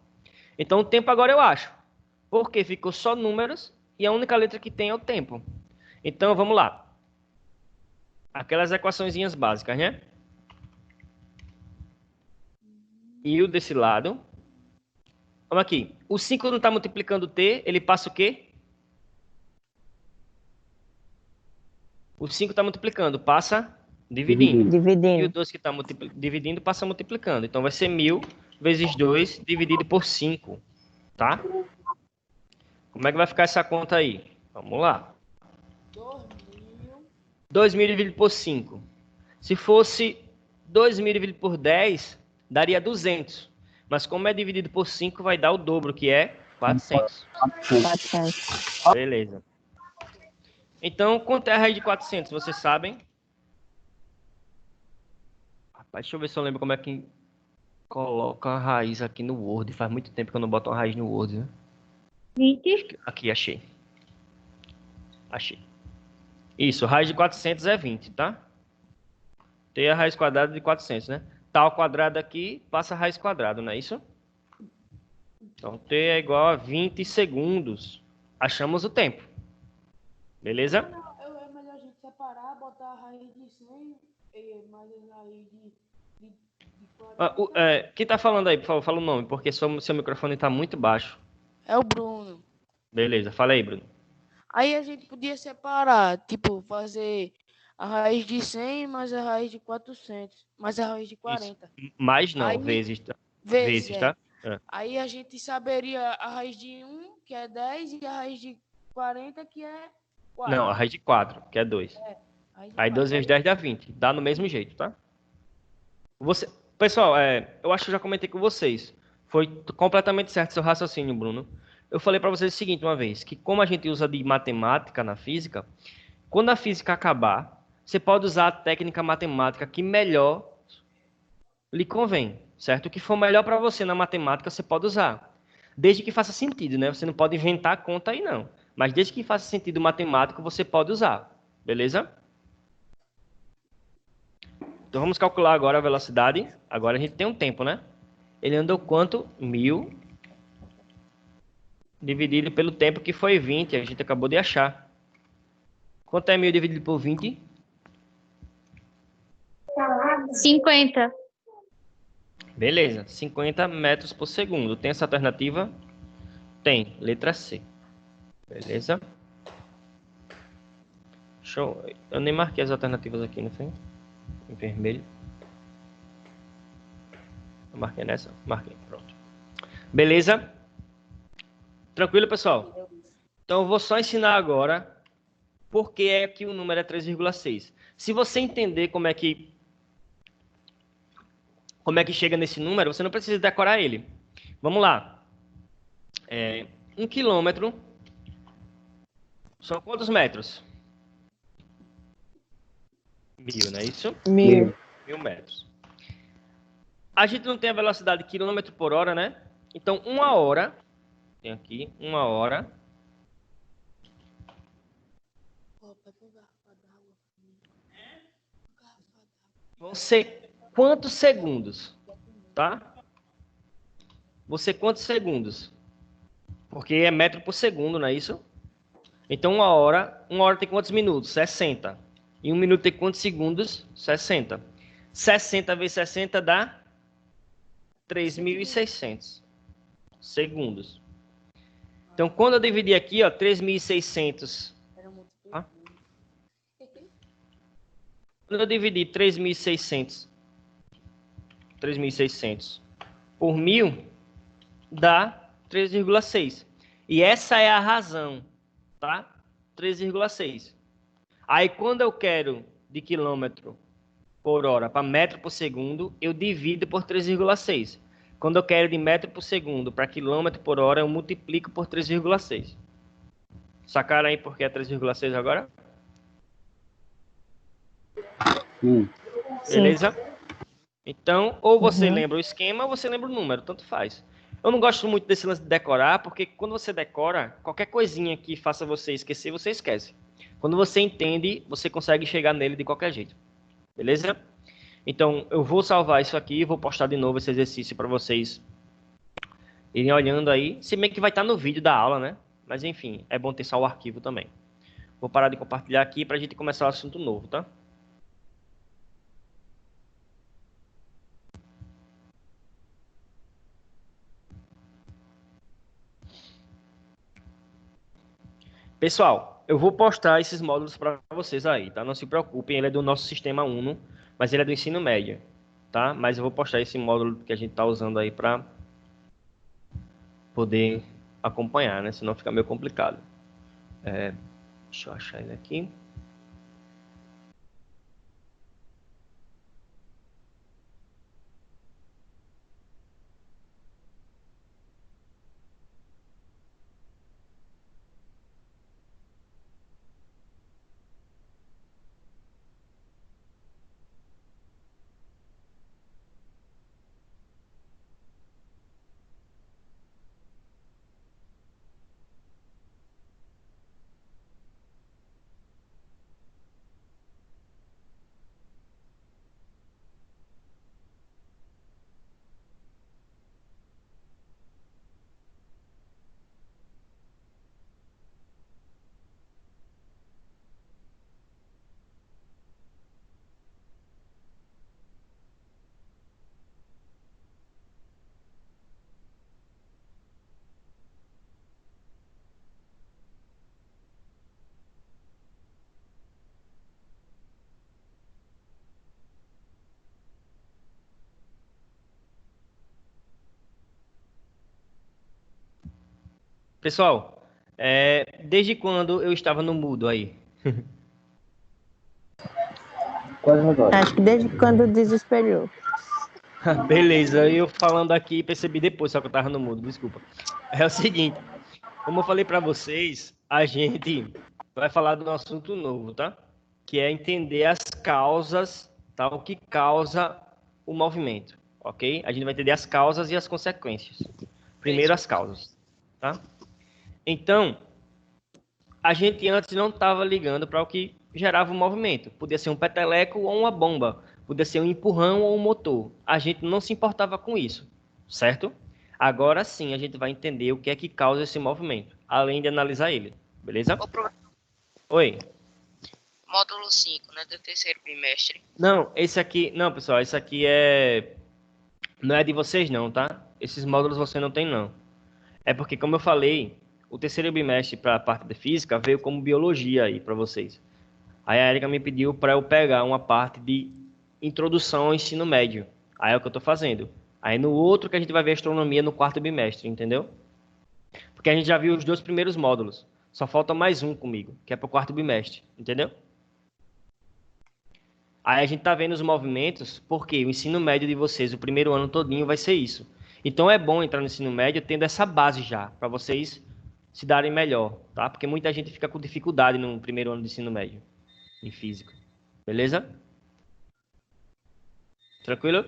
Então, o tempo agora eu acho. Porque ficou só números e a única letra que tem é o tempo. Então, vamos lá. Aquelas equaçõezinhas básicas, né? E o desse lado. Vamos aqui. O 5 não está multiplicando o t, ele passa o quê? O 5 está multiplicando, passa dividindo. E o Dividindo. 2 que está dividindo, passa multiplicando. Então, vai ser 1000 vezes 2 dividido por 5. Tá? Como é que vai ficar essa conta aí? Vamos lá. 2.000 dividido por 5. Se fosse 2.000 dividido por 10, daria 200. Mas como é dividido por 5, vai dar o dobro, que é 400. 400. Beleza. Então, quanto é a raiz de 400? Vocês sabem? Rapaz, deixa eu ver se eu lembro como é que coloca a raiz aqui no Word. Faz muito tempo que eu não boto uma raiz no Word, né? 20. Aqui, achei. Achei. Isso, raiz de 400 é 20, tá? Tem a raiz quadrada de 400, né? Tá ao quadrado aqui, passa a raiz quadrada, não é isso? Então, t é igual a 20 segundos. Achamos o tempo. Beleza? É melhor a gente separar, botar a raiz de 100 mais a raiz de 40. Quem tá falando aí, por favor, fala o nome, porque seu microfone tá muito baixo. É o Bruno. Beleza, fala aí, Bruno. Aí a gente podia separar, tipo, fazer a raiz de 100 mais a raiz de 400, mais a raiz de 40. Mais não, Aí, vezes, tá? Vezes, Vezes, tá? É. Aí a gente saberia a raiz de 1, que é 10, e a raiz de 40, que é 4. Não, a raiz de 4, que é 2. Aí 2 vezes 10 dá 20. Dá no mesmo jeito, tá? Pessoal, eu acho que eu já comentei com vocês. Foi completamente certo seu raciocínio, Bruno. Eu falei para vocês o seguinte uma vez, que como a gente usa de matemática na física, quando a física acabar, você pode usar a técnica matemática que melhor lhe convém, certo? O que for melhor para você na matemática, você pode usar. Desde que faça sentido, né? Você não pode inventar a conta aí, não. Mas desde que faça sentido matemático, você pode usar. Beleza? Então vamos calcular agora a velocidade. Agora a gente tem um tempo, né? Ele andou quanto? 1000 dividido pelo tempo que foi 20. A gente acabou de achar. Quanto é 1000 dividido por 20? 50. Beleza. 50 metros por segundo. Tem essa alternativa? Tem. Letra C. Beleza? Show. Eu nem marquei as alternativas aqui, não foi? Em vermelho. Eu marquei nessa? Marquei. Pronto. Beleza? Tranquilo, pessoal? Então, eu vou só ensinar agora por que é que o número é 3,6. Se você entender como é que chega nesse número, você não precisa decorar ele. Vamos lá. 1 quilômetro são quantos metros? 1000, não é isso? 1000. 1000 metros. A gente não tem a velocidade de quilômetro por hora, né? Então, 1 hora... Tem aqui, 1 hora... Vão ser quantos segundos? Tá? Vão ser quantos segundos? Porque é metro por segundo, não é isso? Então, 1 hora tem quantos minutos? 60. E 1 minuto tem quantos segundos? 60. 60 vezes 60 dá 3.600 segundos. Então, quando eu dividir aqui, ó, 3.600. Tá? Quando eu dividir 3.600 por 1000, dá 3,6. E essa é a razão, tá? 3,6. Aí, quando eu quero de quilômetro por hora para metro por segundo, eu divido por 3,6. Quando eu quero de metro por segundo para quilômetro por hora, eu multiplico por 3,6. Sacaram aí por que é 3,6 agora? Sim. Beleza? Então, ou você lembra o esquema, ou você lembra o número, tanto faz. Eu não gosto muito desse lance de decorar, porque quando você decora, qualquer coisinha que faça você esquecer, você esquece. Quando você entende, você consegue chegar nele de qualquer jeito. Beleza? Então, eu vou salvar isso aqui e vou postar de novo esse exercício para vocês irem olhando aí, se bem que vai estar no vídeo da aula, né? Mas enfim, é bom ter só o arquivo também. Vou parar de compartilhar aqui para a gente começar o assunto novo, tá? Pessoal, eu vou postar esses módulos para vocês aí, tá? Não se preocupem, ele é do nosso sistema Uno, mas ele é do ensino médio, tá? Mas eu vou postar esse módulo que a gente está usando aí para poder acompanhar, né? Senão fica meio complicado. Deixa eu achar ele aqui. Pessoal, desde quando eu estava no mudo aí? Quase agora. Acho que desde quando desesperou. Beleza, eu falando aqui percebi depois, só que eu tava no mudo, desculpa. É o seguinte, como eu falei para vocês, a gente vai falar de um assunto novo, tá? Que é entender as causas, tá? O que causa o movimento, ok? A gente vai entender as causas e as consequências. Primeiro as causas, tá? Então, a gente antes não estava ligando para o que gerava o movimento. Podia ser um peteleco ou uma bomba. Podia ser um empurrão ou um motor. A gente não se importava com isso, certo? Agora sim a gente vai entender o que é que causa esse movimento, além de analisar ele, beleza? Ô, professor, Oi. módulo 5, né, do terceiro bimestre. Não, esse aqui... Não, pessoal, esse aqui não é de vocês não, tá? Esses módulos você não tem não. É porque, como eu falei, o terceiro bimestre para a parte de física veio como biologia aí para vocês. Aí a Erika me pediu para eu pegar uma parte de introdução ao ensino médio. Aí é o que eu estou fazendo. Aí no outro que a gente vai ver astronomia no quarto bimestre, entendeu? Porque a gente já viu os 2 primeiros módulos. Só falta mais um comigo, que é para o quarto bimestre, entendeu? Aí a gente tá vendo os movimentos, porque o ensino médio de vocês, o primeiro ano todinho vai ser isso. Então é bom entrar no ensino médio tendo essa base já, para vocês se darem melhor, tá? Porque muita gente fica com dificuldade no primeiro ano de ensino médio, em física. Beleza? Tranquilo?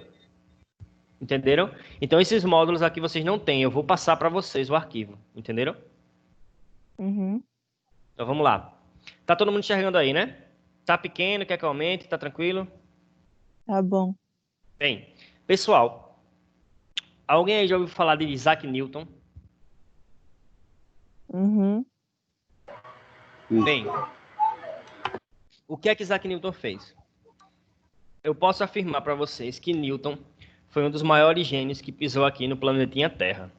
Entenderam? Então esses módulos aqui vocês não têm, eu vou passar para vocês o arquivo, entenderam? Uhum. Então vamos lá. Tá todo mundo enxergando aí, né? Tá pequeno, quer que eu aumente? Tá tranquilo? Tá bom. Bem, pessoal, alguém aí já ouviu falar de Isaac Newton? Uhum. Bem, o que é que Isaac Newton fez? Eu posso afirmar para vocês que Newton foi um dos maiores gênios que pisou aqui no planetinha Terra,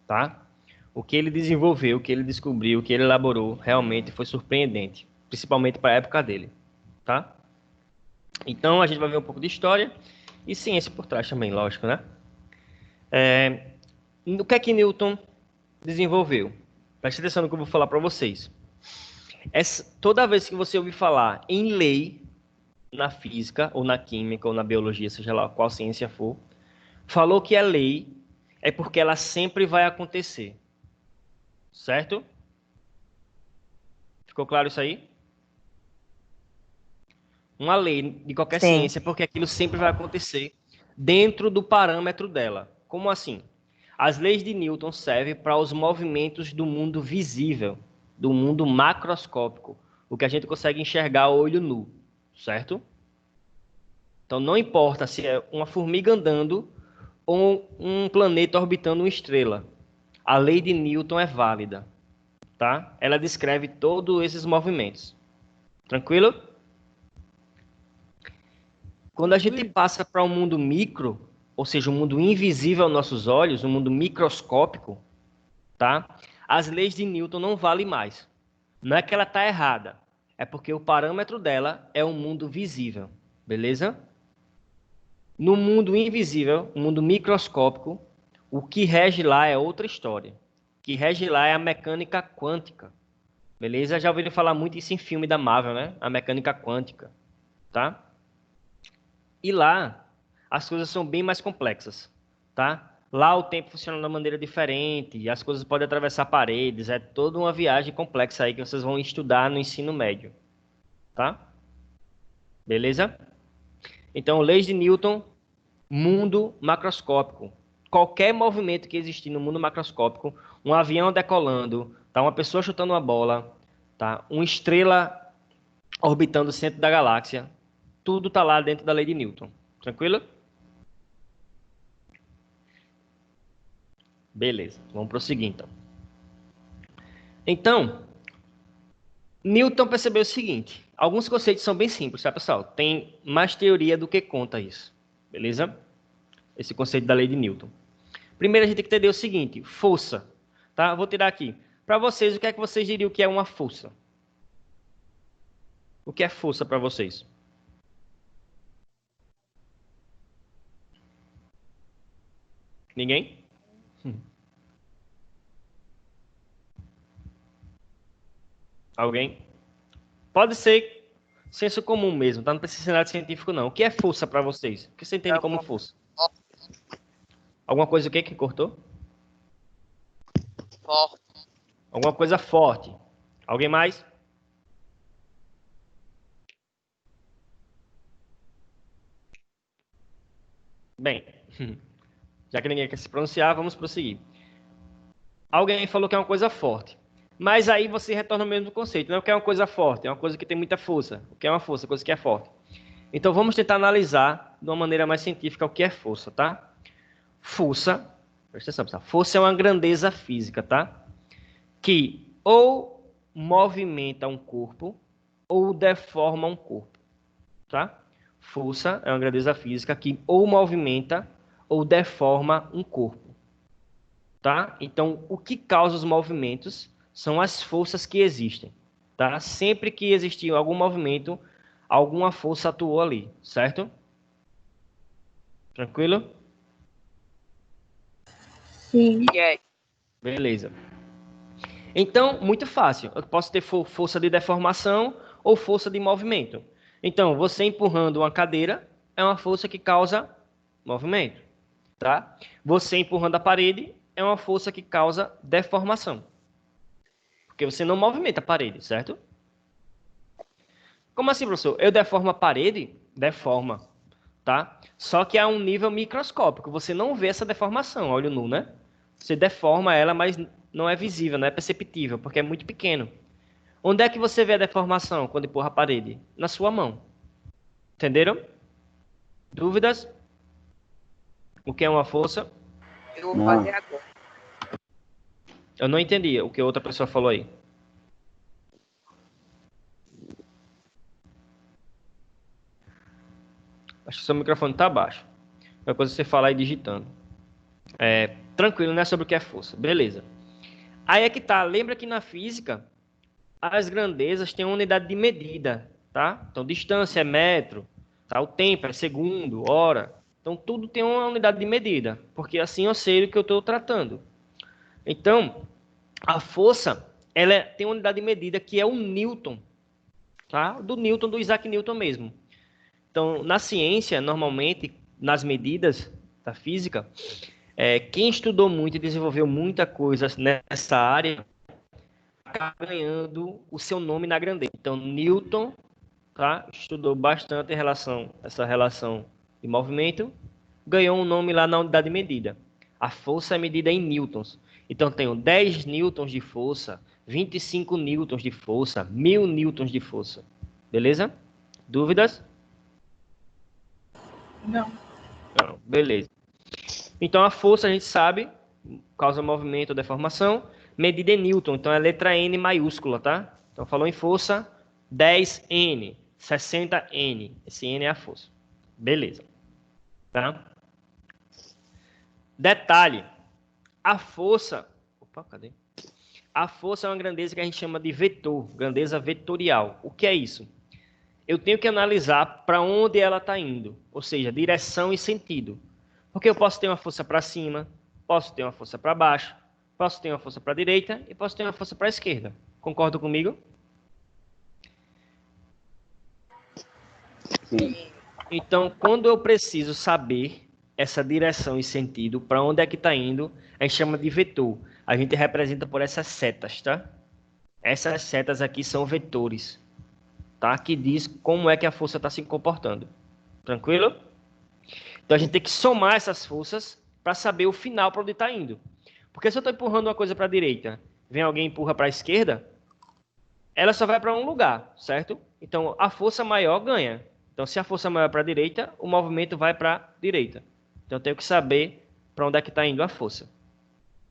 tá? O que ele desenvolveu, o que ele descobriu, o que ele elaborou, realmente foi surpreendente, principalmente para a época dele, tá? Então a gente vai ver um pouco de história e ciência por trás também, lógico, né? O que é que Newton desenvolveu? Preste atenção no que eu vou falar para vocês. Toda vez que você ouvir falar em lei, na física, ou na química, ou na biologia, seja lá qual ciência for, falou que é lei, é porque ela sempre vai acontecer. Certo? Ficou claro isso aí? Uma lei de qualquer Sim. ciência, porque aquilo sempre vai acontecer dentro do parâmetro dela. Como assim? As leis de Newton servem para os movimentos do mundo visível, do mundo macroscópico, o que a gente consegue enxergar a olho nu, certo? Então não importa se é uma formiga andando ou um planeta orbitando uma estrela. a lei de Newton é válida, tá? Ela descreve todos esses movimentos. Tranquilo? Quando a gente passa para um mundo micro, ou seja, um mundo invisível aos nossos olhos, um mundo microscópico, tá? As leis de Newton não valem mais. Não é que ela está errada, é porque o parâmetro dela é um mundo visível, beleza? No mundo invisível, um mundo microscópico, o que rege lá é outra história. O que rege lá é a mecânica quântica, beleza? Já ouviram falar muito isso em filme da Marvel, né? A mecânica quântica, tá? E lá, as coisas são bem mais complexas, tá? Lá o tempo funciona de uma maneira diferente, as coisas podem atravessar paredes, é toda uma viagem complexa aí que vocês vão estudar no ensino médio, tá? Beleza? Então, leis de Newton, mundo macroscópico. Qualquer movimento que existir no mundo macroscópico, um avião decolando, tá? Uma pessoa chutando uma bola, tá? Uma estrela orbitando o centro da galáxia, tudo tá lá dentro da lei de Newton. Tranquilo? Beleza, vamos prosseguir então. Então, Newton percebeu o seguinte: alguns conceitos são bem simples, tá, pessoal? Tem mais teoria do que conta isso, beleza? Esse conceito da lei de Newton. Primeiro a gente tem que entender o seguinte: força, tá? Eu vou tirar aqui. Para vocês, o que é que vocês diriam que é uma força? O que é força para vocês? Ninguém? Alguém? Pode ser senso comum mesmo, tá? Não precisa ser nada científico, não. O que é força para vocês? O que você entende como força? Alguma coisa o quê que cortou? Forte. Alguma coisa forte. Alguém mais? Bem, já que ninguém quer se pronunciar, vamos prosseguir. Alguém falou que é uma coisa forte. Mas aí você retorna ao mesmo conceito. Não é o que é uma coisa forte, é uma coisa que tem muita força. O que é uma força? Coisa que é forte. Então vamos tentar analisar de uma maneira mais científica o que é força, tá? Força, presta atenção, pessoal. Força é uma grandeza física, tá? Que ou movimenta um corpo ou deforma um corpo, tá? Força é uma grandeza física que ou movimenta ou deforma um corpo, tá? Então, o que causa os movimentos são as forças que existem, tá? Sempre que existiu algum movimento, alguma força atuou ali, certo? Tranquilo? Sim. E aí? Beleza. Então, muito fácil. Eu posso ter força de deformação ou força de movimento. Então, você empurrando uma cadeira é uma força que causa movimento, tá? Você empurrando a parede é uma força que causa deformação. Porque você não movimenta a parede, certo? Como assim, professor? Eu deformo a parede? Deforma, tá? Só que a um nível microscópico. Você não vê essa deformação, olho nu, né? Você deforma ela, mas não é visível, não é perceptível, porque é muito pequeno. Onde é que você vê a deformação quando empurra a parede? Na sua mão. Entenderam? Dúvidas? O que é uma força? Eu vou fazer agora. Eu não entendi o que outra pessoa falou aí. Acho que seu microfone está baixo. É coisa você falar aí digitando. Tranquilo, né? Sobre o que é força. Beleza. Aí é que tá. Lembra que na física, as grandezas têm uma unidade de medida, tá? Então, distância é metro, tá? O tempo é segundo, hora. Então, tudo tem uma unidade de medida, porque assim eu sei o que eu estou tratando. Então, a força, ela tem uma unidade de medida que é o Newton, tá? Do Newton, do Isaac Newton mesmo. Então, na ciência, normalmente, nas medidas da física, quem estudou muito e desenvolveu muita coisa nessa área acaba ganhando o seu nome na grandeza. Então, Newton, tá, estudou bastante essa relação de movimento, ganhou um nome lá na unidade de medida. A força é medida em newtons. Então, tenho 10 newtons de força, 25 newtons de força, 1000 newtons de força. Beleza? Dúvidas? Não. Não. Beleza. Então, a força, a gente sabe, causa movimento ou deformação, medida em Newton, então é letra N maiúscula, tá? Então falou em força, 10N, 60N, esse N é a força. Beleza. Tá? Detalhe, a força... Opa, cadê? A força é uma grandeza que a gente chama de vetor, grandeza vetorial. O que é isso? Eu tenho que analisar para onde ela está indo, ou seja, direção e sentido. Porque eu posso ter uma força para cima, posso ter uma força para baixo, posso ter uma força para a direita e posso ter uma força para a esquerda. Concorda comigo? Sim. Então, quando eu preciso saber essa direção e sentido, para onde é que está indo, a gente chama de vetor. A gente representa por essas setas, tá? Essas setas aqui são vetores, tá? Que diz como é que a força está se comportando. Tranquilo? Então a gente tem que somar essas forças para saber o final para onde está indo. Porque se eu estou empurrando uma coisa para a direita, vem alguém e empurra para a esquerda, ela só vai para um lugar, certo? Então a força maior ganha. Então se a força maior é para a direita, o movimento vai para a direita. Então eu tenho que saber para onde é que está indo a força.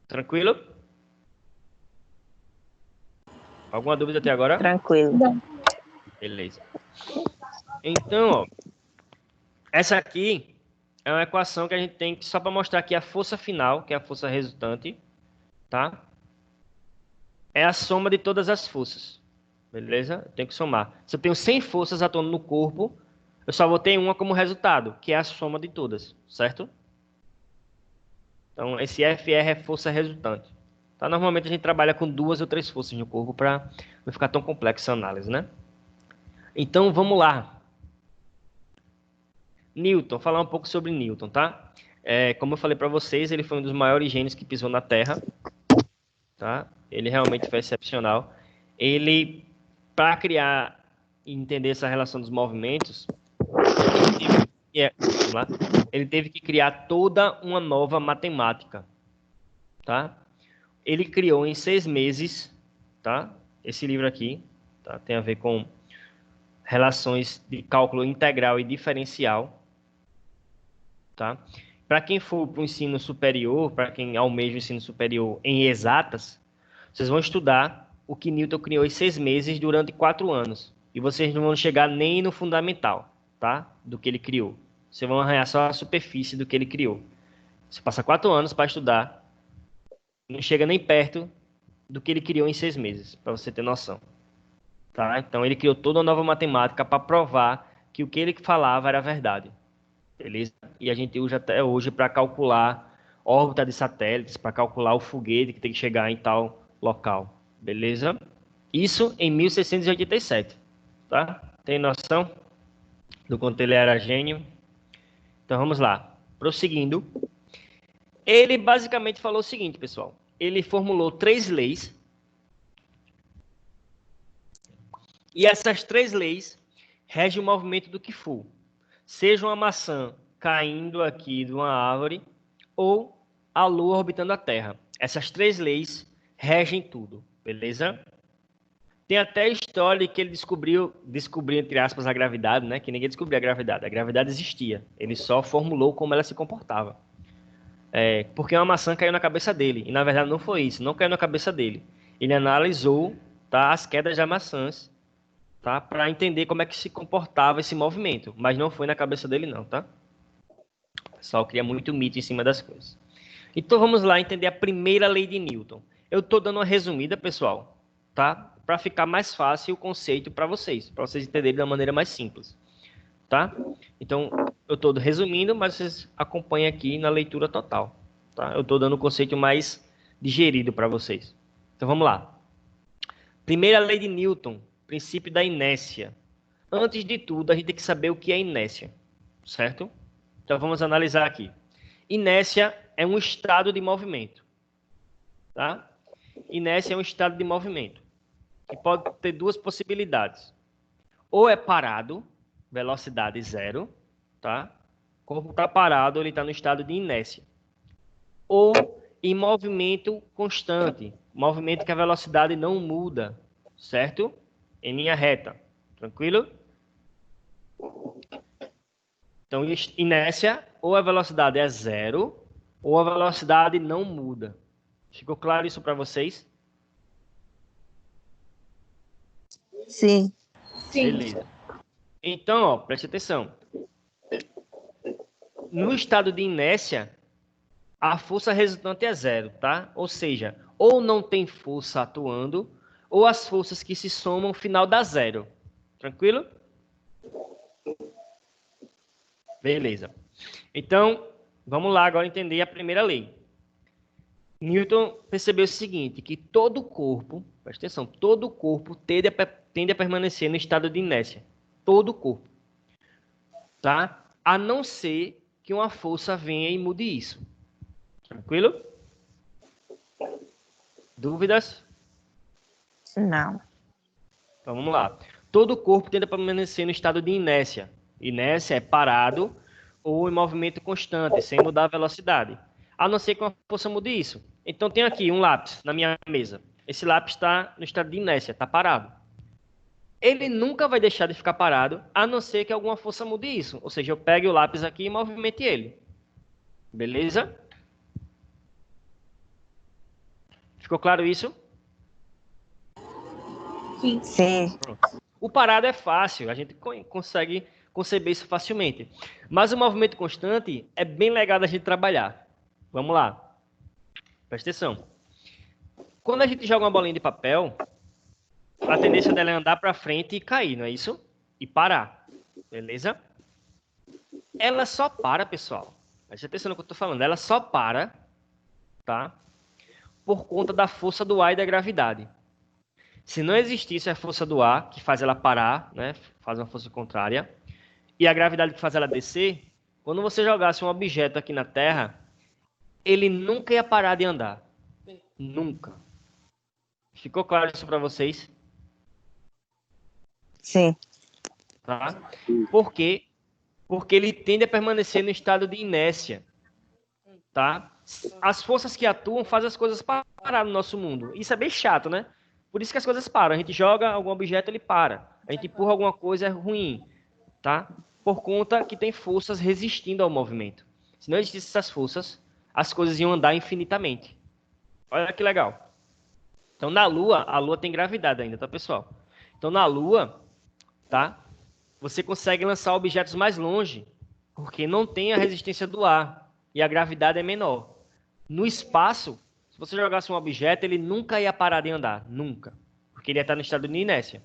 Tranquilo? Alguma dúvida até agora? Tranquilo. Beleza. Então, ó, essa aqui é uma equação que a gente tem que, só para mostrar aqui a força final, que é a força resultante, tá? É a soma de todas as forças. Beleza? Eu tenho que somar. Se eu tenho 100 forças atuando no corpo, eu só vou ter uma como resultado, que é a soma de todas, certo? Então, esse FR é força resultante. Tá? Normalmente a gente trabalha com 2 ou 3 forças no corpo para não ficar tão complexa a análise, né? Então, vamos lá. Newton, falar um pouco sobre Newton, tá? Como eu falei para vocês, ele foi um dos maiores gênios que pisou na Terra, tá? Ele realmente foi excepcional. Ele, para criar e entender essa relação dos movimentos, ele teve que criar toda uma nova matemática, tá? Ele criou em 6 meses, tá? Esse livro aqui, tá? Tem a ver com relações de cálculo integral e diferencial, tá? Para quem for para o ensino superior, para quem almeja o ensino superior em exatas, vocês vão estudar o que Newton criou em 6 meses durante 4 anos. E vocês não vão chegar nem no fundamental, tá? Do que ele criou. Vocês vão arranhar só a superfície do que ele criou. Você passa 4 anos para estudar, não chega nem perto do que ele criou em 6 meses, para você ter noção. Tá? Então ele criou toda uma nova matemática para provar que o que ele falava era verdade. Beleza? E a gente usa até hoje para calcular órbita de satélites, para calcular o foguete que tem que chegar em tal local. Beleza? Isso em 1687. Tá? Tem noção do quanto ele era gênio? Então vamos lá. Prosseguindo. Ele basicamente falou o seguinte, pessoal. Ele formulou 3 leis. E essas 3 leis regem o movimento do que for. Seja uma maçã caindo aqui de uma árvore ou a Lua orbitando a Terra. Essas 3 leis regem tudo, beleza? Tem até a história que ele descobriu, entre aspas, a gravidade, né? Que ninguém descobriu a gravidade. A gravidade existia. Ele só formulou como ela se comportava. Porque uma maçã caiu na cabeça dele. E na verdade não foi isso. Não caiu na cabeça dele. Ele analisou, tá, as quedas de maçãs, tá, para entender como é que se comportava esse movimento. Mas não foi na cabeça dele não, tá? O pessoal cria muito mito em cima das coisas. Então vamos lá entender a primeira lei de Newton. Eu estou dando uma resumida, pessoal, tá? Para ficar mais fácil o conceito para vocês entenderem da maneira mais simples, tá? Então, eu estou resumindo, mas vocês acompanhem aqui na leitura total, tá? Eu estou dando o conceito mais digerido para vocês. Então, vamos lá. Primeira lei de Newton, princípio da inércia. Antes de tudo, a gente tem que saber o que é inércia, certo? Então, vamos analisar aqui. Inércia é um estado de movimento, tá? Inércia é um estado de movimento que pode ter 2 possibilidades. Ou é parado, velocidade 0, tá? O corpo está parado, ele está no estado de inércia. Ou em movimento constante, movimento que a velocidade não muda, certo? Em linha reta, tranquilo? Então, inércia, ou a velocidade é 0, ou a velocidade não muda. Ficou claro isso para vocês? Sim. Sim. Beleza. Então, ó, preste atenção. No estado de inércia, a força resultante é zero, tá? Ou seja, ou não tem força atuando, ou as forças que se somam, final dá zero. Tranquilo? Beleza. Então, vamos lá agora entender a primeira lei. Newton percebeu o seguinte, que todo corpo, presta atenção, todo corpo tende a permanecer no estado de inércia. Todo corpo. Tá? A não ser que uma força venha e mude isso. Tranquilo? Dúvidas? Não. Então vamos lá. Todo corpo tende a permanecer no estado de inércia. Inércia é parado ou em movimento constante, sem mudar a velocidade. A não ser que uma força mude isso. Então tem aqui um lápis na minha mesa. Esse lápis está no estado de inércia, está parado. Ele nunca vai deixar de ficar parado, a não ser que alguma força mude isso. Ou seja, eu pegue o lápis aqui e movimente ele. Beleza? Ficou claro isso? Sim. Sim. O parado é fácil, a gente consegue conceber isso facilmente. Mas o movimento constante é bem legal da gente trabalhar. Vamos lá. Presta atenção. Quando a gente joga uma bolinha de papel, a tendência dela é andar para frente e cair, não é isso? E parar. Beleza? Ela só para, pessoal. Presta atenção no que eu estou falando. Ela só para, tá? Por conta da força do ar e da gravidade. Se não existisse a força do ar, que faz ela parar, né, faz uma força contrária, e a gravidade que faz ela descer, quando você jogasse um objeto aqui na Terra, ele nunca ia parar de andar. Nunca. Ficou claro isso para vocês? Sim. Tá? Por quê? Porque ele tende a permanecer no estado de inércia. Tá? As forças que atuam fazem as coisas parar no nosso mundo. Isso é bem chato, né? Por isso que as coisas param. A gente joga algum objeto, ele para. A gente empurra alguma coisa, é ruim. Tá? Por conta que tem forças resistindo ao movimento. Se não existissem essas forças, as coisas iam andar infinitamente. Olha que legal. Então, na Lua, a Lua tem gravidade ainda, tá, pessoal? Então, na Lua, tá? Você consegue lançar objetos mais longe, porque não tem a resistência do ar e a gravidade é menor. No espaço, se você jogasse um objeto, ele nunca ia parar de andar, nunca, porque ele ia estar no estado de inércia,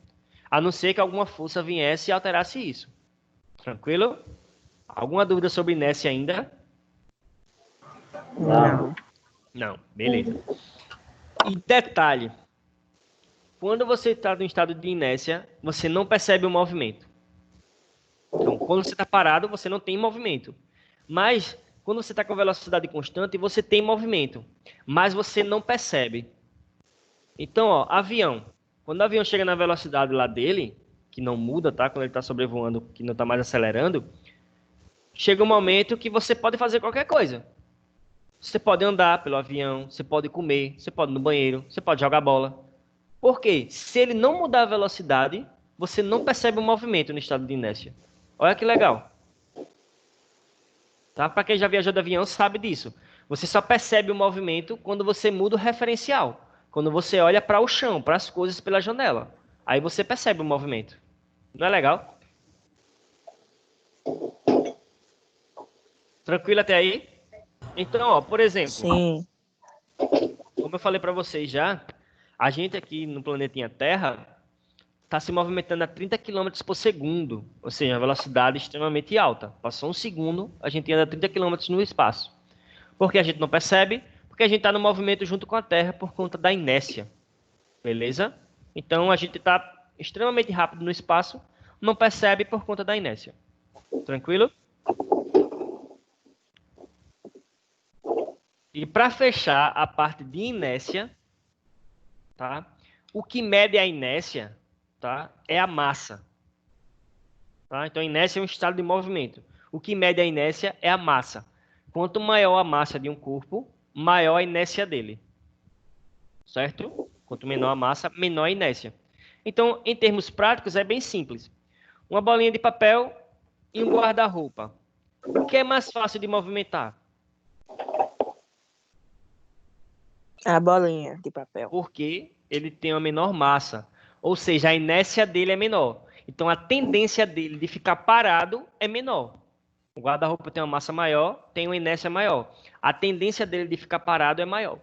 a não ser que alguma força viesse e alterasse isso. Tranquilo? Alguma dúvida sobre inércia ainda? Não. Não, beleza. E detalhe, quando você está no estado de inércia, você não percebe o movimento. Então, quando você está parado, você não tem movimento. Mas, quando você está com velocidade constante, você tem movimento. Mas você não percebe. Então, ó, avião. Quando o avião chega na velocidade lá dele, que não muda, tá? Quando ele está sobrevoando, que não está mais acelerando, chega um momento que você pode fazer qualquer coisa. Você pode andar pelo avião, você pode comer, você pode ir no banheiro, você pode jogar bola. Por quê? Se ele não mudar a velocidade, você não percebe o movimento no estado de inércia. Olha que legal. Tá? Para quem já viajou de avião sabe disso. Você só percebe o movimento quando você muda o referencial. Quando você olha para o chão, para as coisas pela janela. Aí você percebe o movimento. Não é legal? Tranquilo até aí? Então, ó, por exemplo, Sim. como eu falei para vocês já, a gente aqui no planetinha Terra está se movimentando a 30 km por segundo, ou seja, uma velocidade extremamente alta. Passou um segundo, a gente anda 30 km no espaço. Por que a gente não percebe? Porque a gente está no movimento junto com a Terra por conta da inércia. Beleza? Então a gente está extremamente rápido no espaço, não percebe por conta da inércia. Tranquilo? E para fechar a parte de inércia, tá? O que mede a inércia, tá? É a massa. Tá? Então, a inércia é um estado de movimento. O que mede a inércia é a massa. Quanto maior a massa de um corpo, maior a inércia dele. Certo? Quanto menor a massa, menor a inércia. Então, em termos práticos, é bem simples. Uma bolinha de papel e um guarda-roupa. O que é mais fácil de movimentar? A bolinha de papel. Porque ele tem uma menor massa. Ou seja, a inércia dele é menor. Então, a tendência dele de ficar parado é menor. O guarda-roupa tem uma massa maior, tem uma inércia maior. A tendência dele de ficar parado é maior.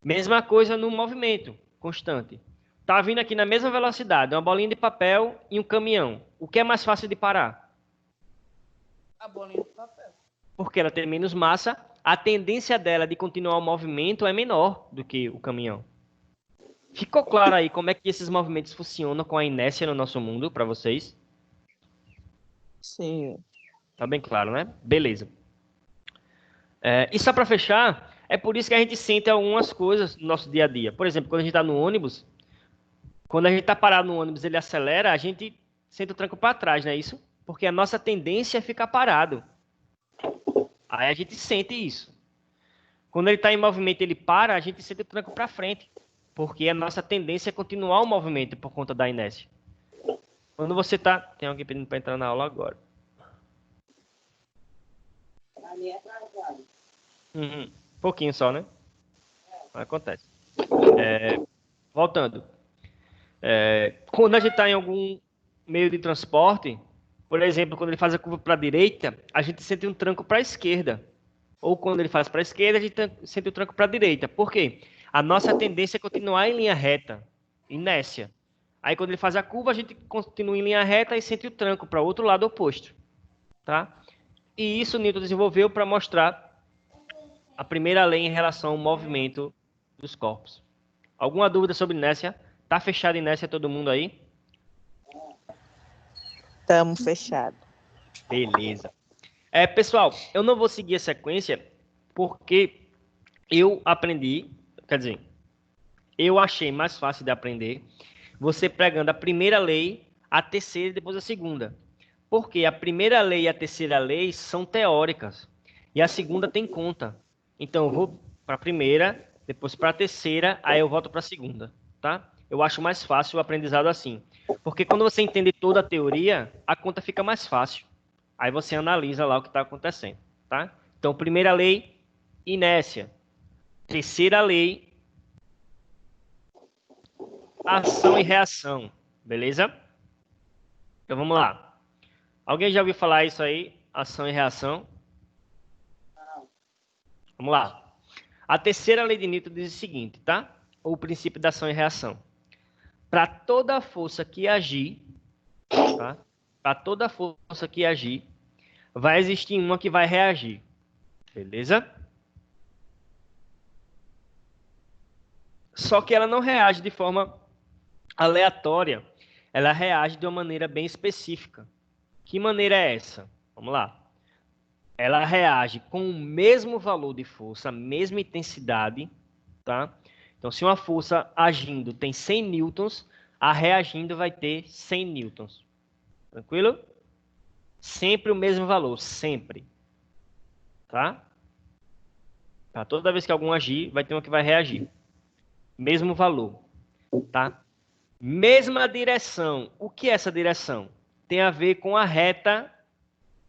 Mesma coisa no movimento constante. Tá vindo aqui na mesma velocidade, uma bolinha de papel e um caminhão. O que é mais fácil de parar? A bolinha de papel. Porque ela tem menos massa, a tendência dela de continuar o movimento é menor do que o caminhão. Ficou claro aí como é que esses movimentos funcionam com a inércia no nosso mundo para vocês? Sim. Tá bem claro, né? Beleza. E só para fechar, é por isso que a gente sente algumas coisas no nosso dia a dia. Por exemplo, quando a gente está no ônibus, quando a gente está parado no ônibus, ele acelera, a gente sente o tranco para trás, não é isso? Porque a nossa tendência é ficar parado. Aí a gente sente isso. Quando ele está em movimento, ele para, a gente sente o tranco para frente. Porque a nossa tendência é continuar o movimento por conta da inércia. Quando você está... Tem alguém pedindo para entrar na aula agora. Pouquinho só, né? Acontece. Voltando. Quando a gente está em algum meio de transporte, por exemplo, quando ele faz a curva para a direita, a gente sente um tranco para a esquerda. Ou quando ele faz para a esquerda, a gente sente o tranco para a direita. Por quê? A nossa tendência é continuar em linha reta, inércia. Aí quando ele faz a curva, a gente continua em linha reta e sente o tranco para o outro lado oposto. Tá? E isso Newton desenvolveu para mostrar a primeira lei em relação ao movimento dos corpos. Alguma dúvida sobre inércia? Tá fechado inércia todo mundo aí? Estamos fechados. Beleza. Pessoal, eu não vou seguir a sequência porque eu aprendi, quer dizer, eu achei mais fácil de aprender você pregando a primeira lei, a terceira e depois a segunda. Porque a primeira lei e a terceira lei são teóricas e a segunda tem conta. Então eu vou para a primeira, depois para a terceira, aí eu volto para a segunda, tá? Eu acho mais fácil o aprendizado assim. Porque quando você entende toda a teoria, a conta fica mais fácil. Aí você analisa lá o que está acontecendo, tá? Então, primeira lei, inércia. Terceira lei, ação e reação. Beleza? Então, vamos lá. Alguém já ouviu falar isso aí? Ação e reação? Vamos lá. A terceira lei de Newton diz o seguinte, tá? O princípio da ação e reação. Para toda força que agir, tá? Para toda força que agir, vai existir uma que vai reagir. Beleza? Só que ela não reage de forma aleatória. Ela reage de uma maneira bem específica. Que maneira é essa? Vamos lá. Ela reage com o mesmo valor de força, a mesma intensidade, tá? Então, se uma força agindo tem 100 newtons, a reagindo vai ter 100 newtons. Tranquilo? Sempre o mesmo valor, sempre. Tá? Tá? Toda vez que algum agir, vai ter uma que vai reagir. Mesmo valor. Tá? Mesma direção. O que é essa direção? Tem a ver com a reta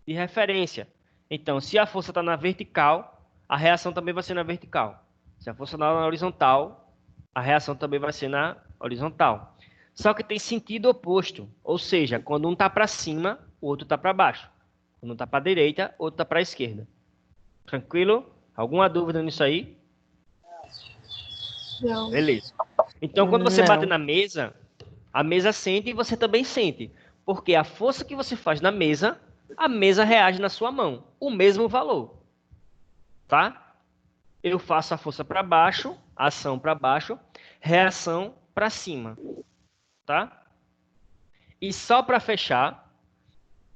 de referência. Então, se a força está na vertical, a reação também vai ser na vertical. Se a força está na horizontal, a reação também vai ser na horizontal. Só que tem sentido oposto. Ou seja, quando um está para cima, o outro está para baixo. Quando um está para a direita, o outro está para a esquerda. Tranquilo? Alguma dúvida nisso aí? Não. Beleza. Então, quando você bate na mesa, a mesa sente e você também sente. Porque a força que você faz na mesa, a mesa reage na sua mão. O mesmo valor. Tá? Eu faço a força para baixo, ação para baixo, reação para cima. Tá? E só para fechar,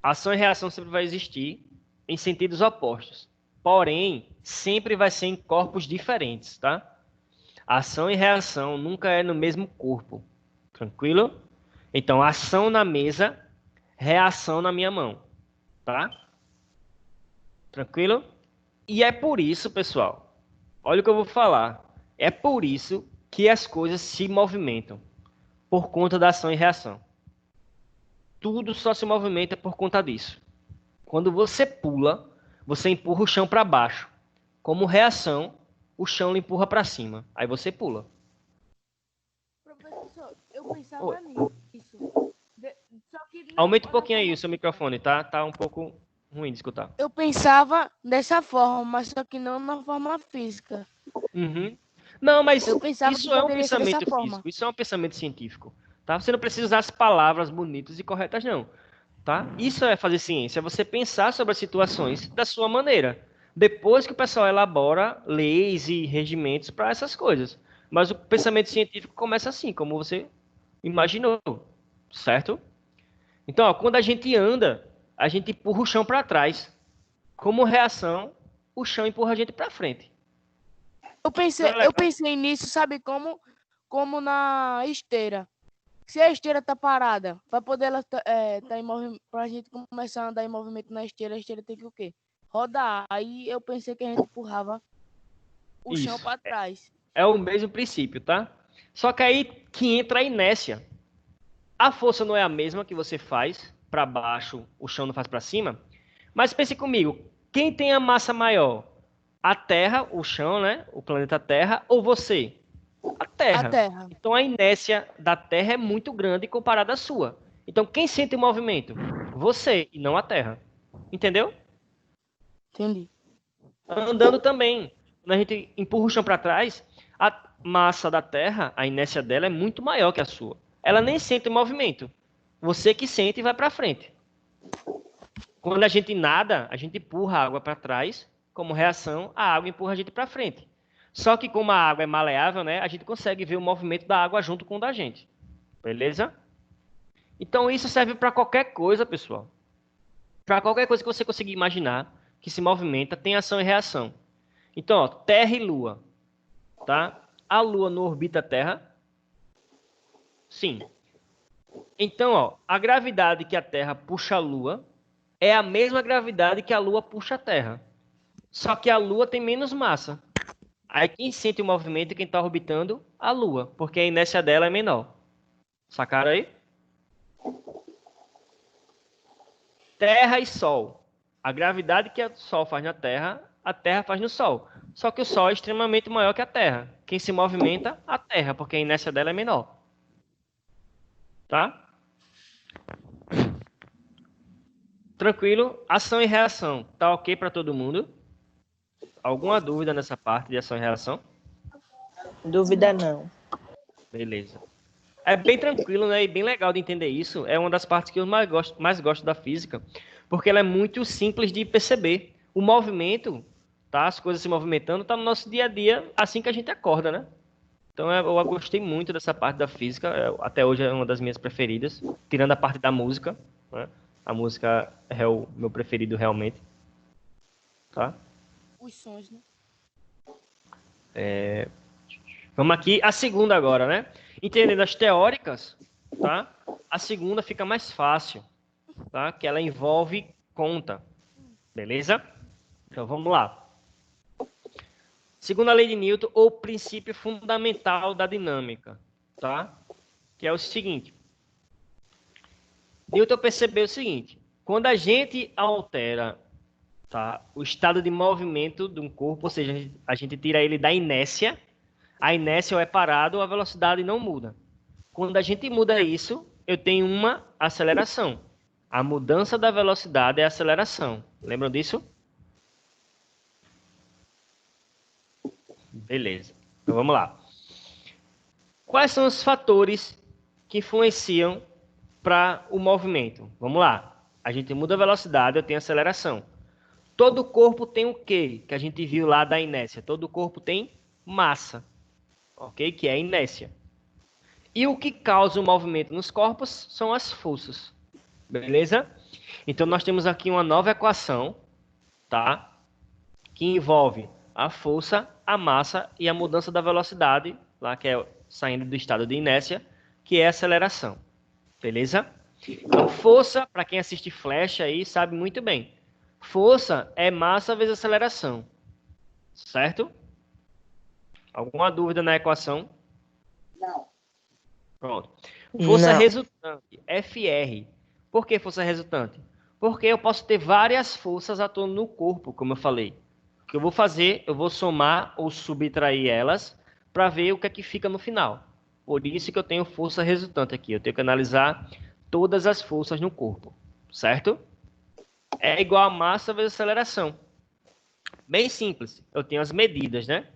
ação e reação sempre vai existir em sentidos opostos. Porém, sempre vai ser em corpos diferentes, tá? Ação e reação nunca é no mesmo corpo. Tranquilo? Então, ação na mesa, reação na minha mão. Tá? Tranquilo? E é por isso, pessoal, olha o que eu vou falar. É por isso que as coisas se movimentam. Por conta da ação e reação. Tudo só se movimenta por conta disso. Quando você pula, você empurra o chão para baixo. Como reação, o chão lhe empurra para cima. Aí você pula. Professor, eu pensava Oi. nisso. Só que Aumenta um pouquinho aí o seu microfone, tá? Tá um pouco ruim de escutar. eu pensava dessa forma, mas só que não na forma física. Uhum. Não, mas Eu pensava que isso é um poderia ser dessa pensamento forma. físico, isso é um pensamento científico, tá? Você não precisa usar as palavras bonitas e corretas, não, tá? Isso é fazer ciência, é você pensar sobre as situações da sua maneira. Depois que o pessoal elabora leis e regimentos para essas coisas. Mas o pensamento científico começa assim, como você imaginou, certo? Então, ó, quando a gente anda, a gente empurra o chão para trás. Como reação, o chão empurra a gente para frente. Não é Eu legal? pensei nisso, sabe como? Como na esteira. Se a esteira tá parada, para poder ela tá em movimento, pra gente começar a andar em movimento na esteira, a esteira tem que o quê? Rodar. Aí eu pensei que a gente empurrava o chão Isso. para trás. É o mesmo princípio, tá? Só que aí que entra a inércia. A força não é a mesma que você faz para baixo, o chão não faz para cima. Mas pense comigo, quem tem a massa maior? A Terra, o chão, né? O planeta Terra ou você? A A Terra. terra. Então a inércia da Terra é muito grande comparada à sua. Então quem sente o movimento? Você e não a Terra. Entendeu? Entendi. Andando também. Quando a gente empurra o chão para trás, a massa da Terra, a inércia dela é muito maior que a sua. Ela nem sente o movimento. Você que sente e vai para frente. Quando a gente nada, a gente empurra a água para trás. Como reação, a água empurra a gente para frente. Só que como a água é maleável, né, a gente consegue ver o movimento da água junto com o da gente. Beleza? Então isso serve para qualquer coisa, pessoal. Para qualquer coisa que você conseguir imaginar que se movimenta, tem ação e reação. Então, ó, Terra e Lua, tá? A Lua não orbita a Terra? Sim. Então, ó, a gravidade que a Terra puxa a Lua é a mesma gravidade que a Lua puxa a Terra. Só que a Lua tem menos massa. Aí quem sente o movimento é quem está orbitando a Lua, porque a inércia dela é menor. Sacaram aí? Terra e Sol. A gravidade que o Sol faz na Terra, a Terra faz no Sol. Só que o Sol é extremamente maior que a Terra. Quem se movimenta? A Terra, porque a inércia dela é menor. Tá? Tranquilo? Ação e reação. Tá ok para todo mundo? Alguma dúvida nessa parte de ação e reação? Dúvida não. Beleza. É bem tranquilo, né? E bem legal de entender isso. É uma das partes que eu mais gosto da física, porque ela é muito simples de perceber. O movimento, tá? As coisas se movimentando, tá no nosso dia a dia, assim que a gente acorda, né? Então eu gostei muito dessa parte da física. Até hoje é uma das minhas preferidas, tirando a parte da música, né? A música é o meu preferido realmente, tá? Os sons, né? Vamos aqui, a segunda agora, né? Entendendo as teóricas, tá? A segunda fica mais fácil, tá? Que ela envolve conta, beleza? Então vamos lá. Segunda lei de Newton, ou princípio fundamental da dinâmica, tá? Que é o seguinte. Newton percebeu o seguinte: quando a gente altera, tá, o estado de movimento de um corpo, ou seja, a gente tira ele da inércia, a inércia ou é parado ou a velocidade não muda. Quando a gente muda isso, eu tenho uma aceleração. A mudança da velocidade é a aceleração. Lembram disso? Beleza. Então vamos lá. Quais são os fatores que influenciam para o movimento? Vamos lá. A gente muda a velocidade, eu tenho aceleração. Todo corpo tem o quê? Que a gente viu lá da inércia. Todo corpo tem massa, ok? Que é a inércia. E o que causa o movimento nos corpos são as forças. Beleza? Então nós temos aqui uma nova equação, tá? Que envolve a força, a massa e a mudança da velocidade, lá que é saindo do estado de inércia, que é a aceleração. Beleza? Então força, para quem assiste Flash aí, sabe muito bem. Força é massa vezes aceleração. Certo? Alguma dúvida na equação? Não. Pronto. Força Não. resultante, FR. Por que força resultante? Porque eu posso ter várias forças atuando no corpo, como eu falei. que eu vou fazer, eu vou somar ou subtrair elas para ver o que é que fica no final. Por isso que eu tenho força resultante aqui. Eu tenho que analisar todas as forças no corpo, certo? É igual a massa vezes aceleração. Bem simples. Eu tenho as medidas, né?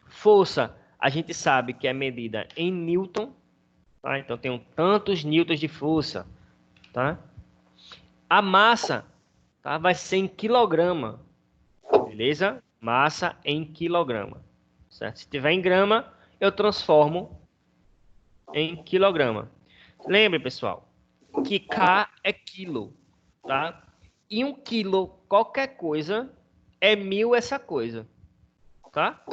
Força, a gente sabe que é medida em newton, tá? Então, eu tenho tantos newtons de força, tá? A massa, tá? Vai ser em quilograma, beleza? Massa em quilograma, certo? Se tiver em grama, eu transformo em quilograma. Lembre, pessoal, que K é quilo, tá? E 1 quilo, qualquer coisa, é 1000 essa coisa, tá?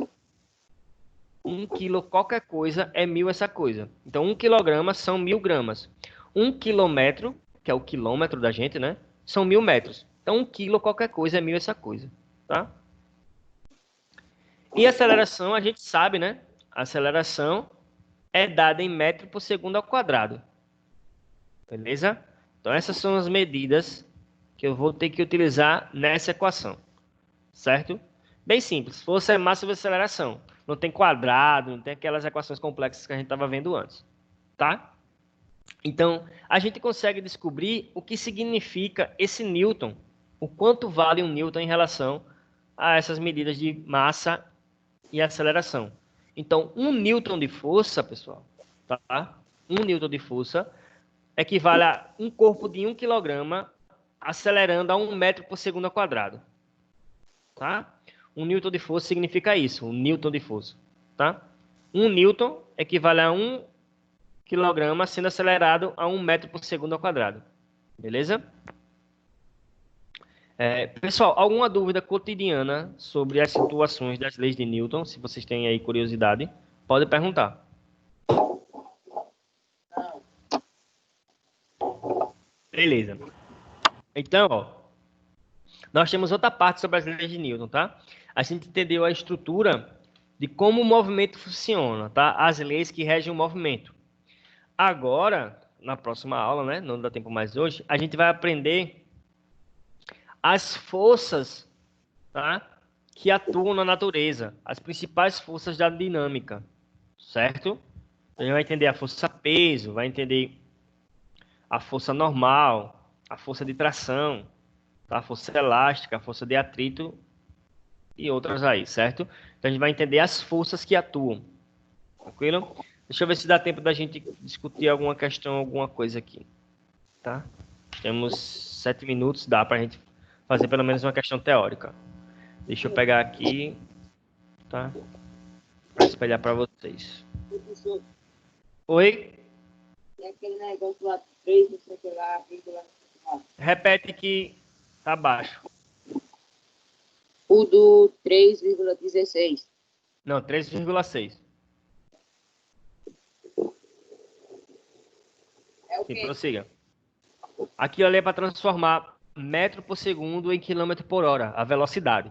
1 quilo, qualquer coisa, é 1000 essa coisa. Então, 1 quilograma são 1000 gramas. 1 quilômetro, que é o quilômetro da gente, né? São 1000 metros. Então, 1 quilo, qualquer coisa, é 1000 essa coisa, tá? E a aceleração, a gente sabe, né? A aceleração é dada em metro por segundo ao quadrado. Beleza? Então, essas são as medidas que eu vou ter que utilizar nessa equação. Certo? Bem simples. Força é massa vezes aceleração. Não tem quadrado, não tem aquelas equações complexas que a gente estava vendo antes. Tá? Então, a gente consegue descobrir o que significa esse newton. O quanto vale um newton em relação a essas medidas de massa e aceleração. Então, 1 newton de força, pessoal, tá? 1 newton de força equivale a um corpo de 1 quilograma acelerando a 1 metro por segundo ao quadrado. Tá? 1 newton de força significa isso, 1 newton de força. Tá? 1 newton equivale a 1 quilograma sendo acelerado a 1 metro por segundo ao quadrado. Beleza? Pessoal, alguma dúvida cotidiana sobre as situações das leis de Newton? Se vocês têm aí curiosidade, pode perguntar. Beleza. Então, ó, nós temos outra parte sobre as leis de Newton, tá? A gente entendeu a estrutura de como o movimento funciona, tá? As leis que regem o movimento. Agora, na próxima aula, né? Não dá tempo mais hoje, a gente vai aprender as forças, tá? Que atuam na natureza, as principais forças da dinâmica, certo? A gente vai entender a força peso, vai entender a força normal, a força de tração, tá? A força elástica, a força de atrito e outras aí, certo? Então a gente vai entender as forças que atuam, tranquilo? Deixa eu ver se dá tempo da gente discutir alguma questão, alguma coisa aqui, tá? Temos 7 minutos, dá pra gente fazer pelo menos uma questão teórica. Deixa eu pegar aqui, tá? Para espelhar para vocês. Oi? E aquele negócio lá, 3, não sei o que lá, vírgula. Repete que tá baixo. O do 3,16. Não, 3,6. É o Sim, quê? prossiga. Aqui ali é para transformar metro por segundo em quilômetro por hora, a velocidade.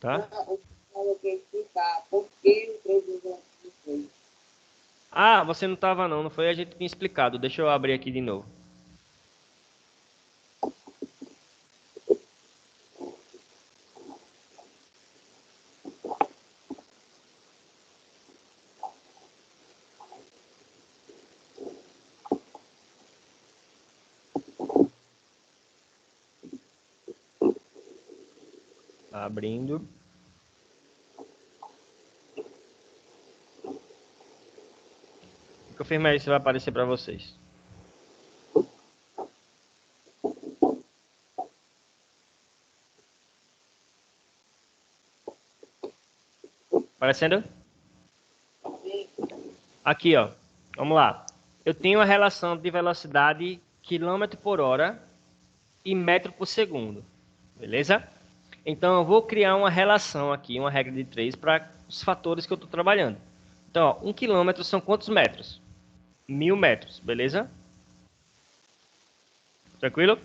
Tá? Eu coloquei explicar por que o 3,16. Ah, você não estava não foi? A gente tinha explicado. Deixa eu abrir aqui de novo. Tá abrindo. Confirma aí se vai aparecer para vocês. Aparecendo? Aqui, ó. Vamos lá. Eu tenho a relação de velocidade quilômetro por hora e metro por segundo. Beleza? Então, eu vou criar uma relação aqui, uma regra de 3 para os fatores que eu estou trabalhando. Então, ó, 1 quilômetro são quantos metros? 1000 metros, beleza? Tranquilo?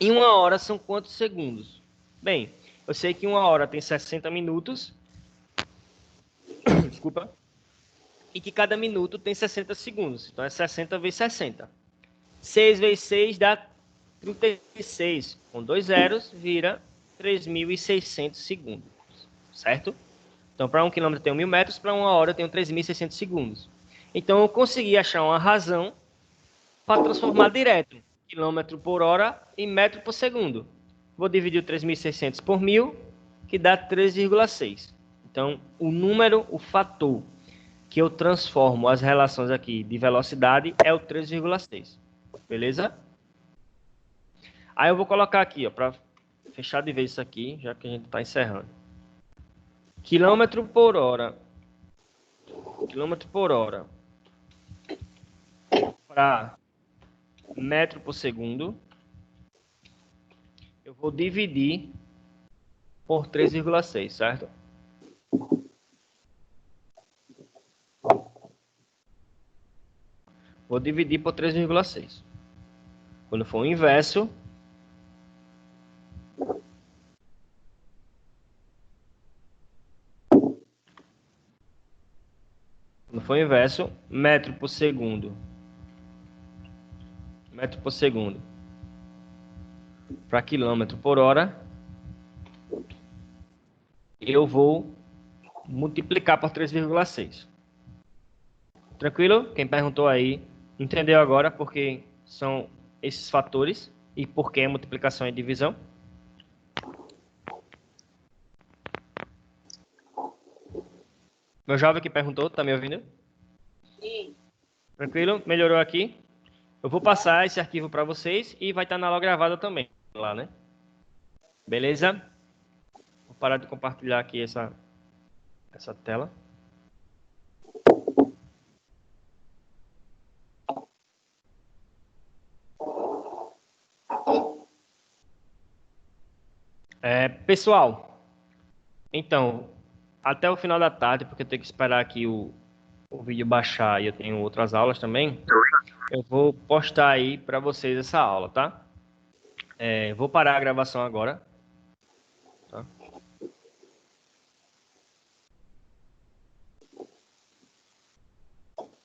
E 1 hora são quantos segundos? Bem, eu sei que 1 hora tem 60 minutos. Desculpa. E que cada minuto tem 60 segundos. Então, é 60 vezes 60. 6 vezes 6 dá 36. Com 2 zeros, vira 3.600 segundos, certo? Então, para 1 km eu tenho 1.000 metros, para 1 hora eu tenho 3.600 segundos. Então, eu consegui achar uma razão para transformar direto quilômetro por hora em metro por segundo. Vou dividir o 3.600 por 1.000, que dá 3,6. Então, o número, o fator que eu transformo as relações aqui de velocidade é o 3,6. Beleza? Aí eu vou colocar aqui, para fechar de vez isso aqui, já que a gente está encerrando. Quilômetro por hora para metro por segundo, eu vou dividir por 3,6, certo? Vou dividir por 3,6. Quando for o inverso, metro por segundo para quilômetro por hora, eu vou multiplicar por 3,6. Tranquilo? Quem perguntou aí, entendeu agora porque são esses fatores e por que a multiplicação e divisão? Meu jovem que perguntou, tá me ouvindo? Sim. Tranquilo? Melhorou aqui? Eu vou passar esse arquivo para vocês e vai estar na aula gravada também, lá, né? Beleza? Vou parar de compartilhar aqui essa tela. Pessoal, então, até o final da tarde, porque eu tenho que esperar aqui o vídeo baixar e eu tenho outras aulas também, eu vou postar aí para vocês essa aula, tá? Vou parar a gravação agora.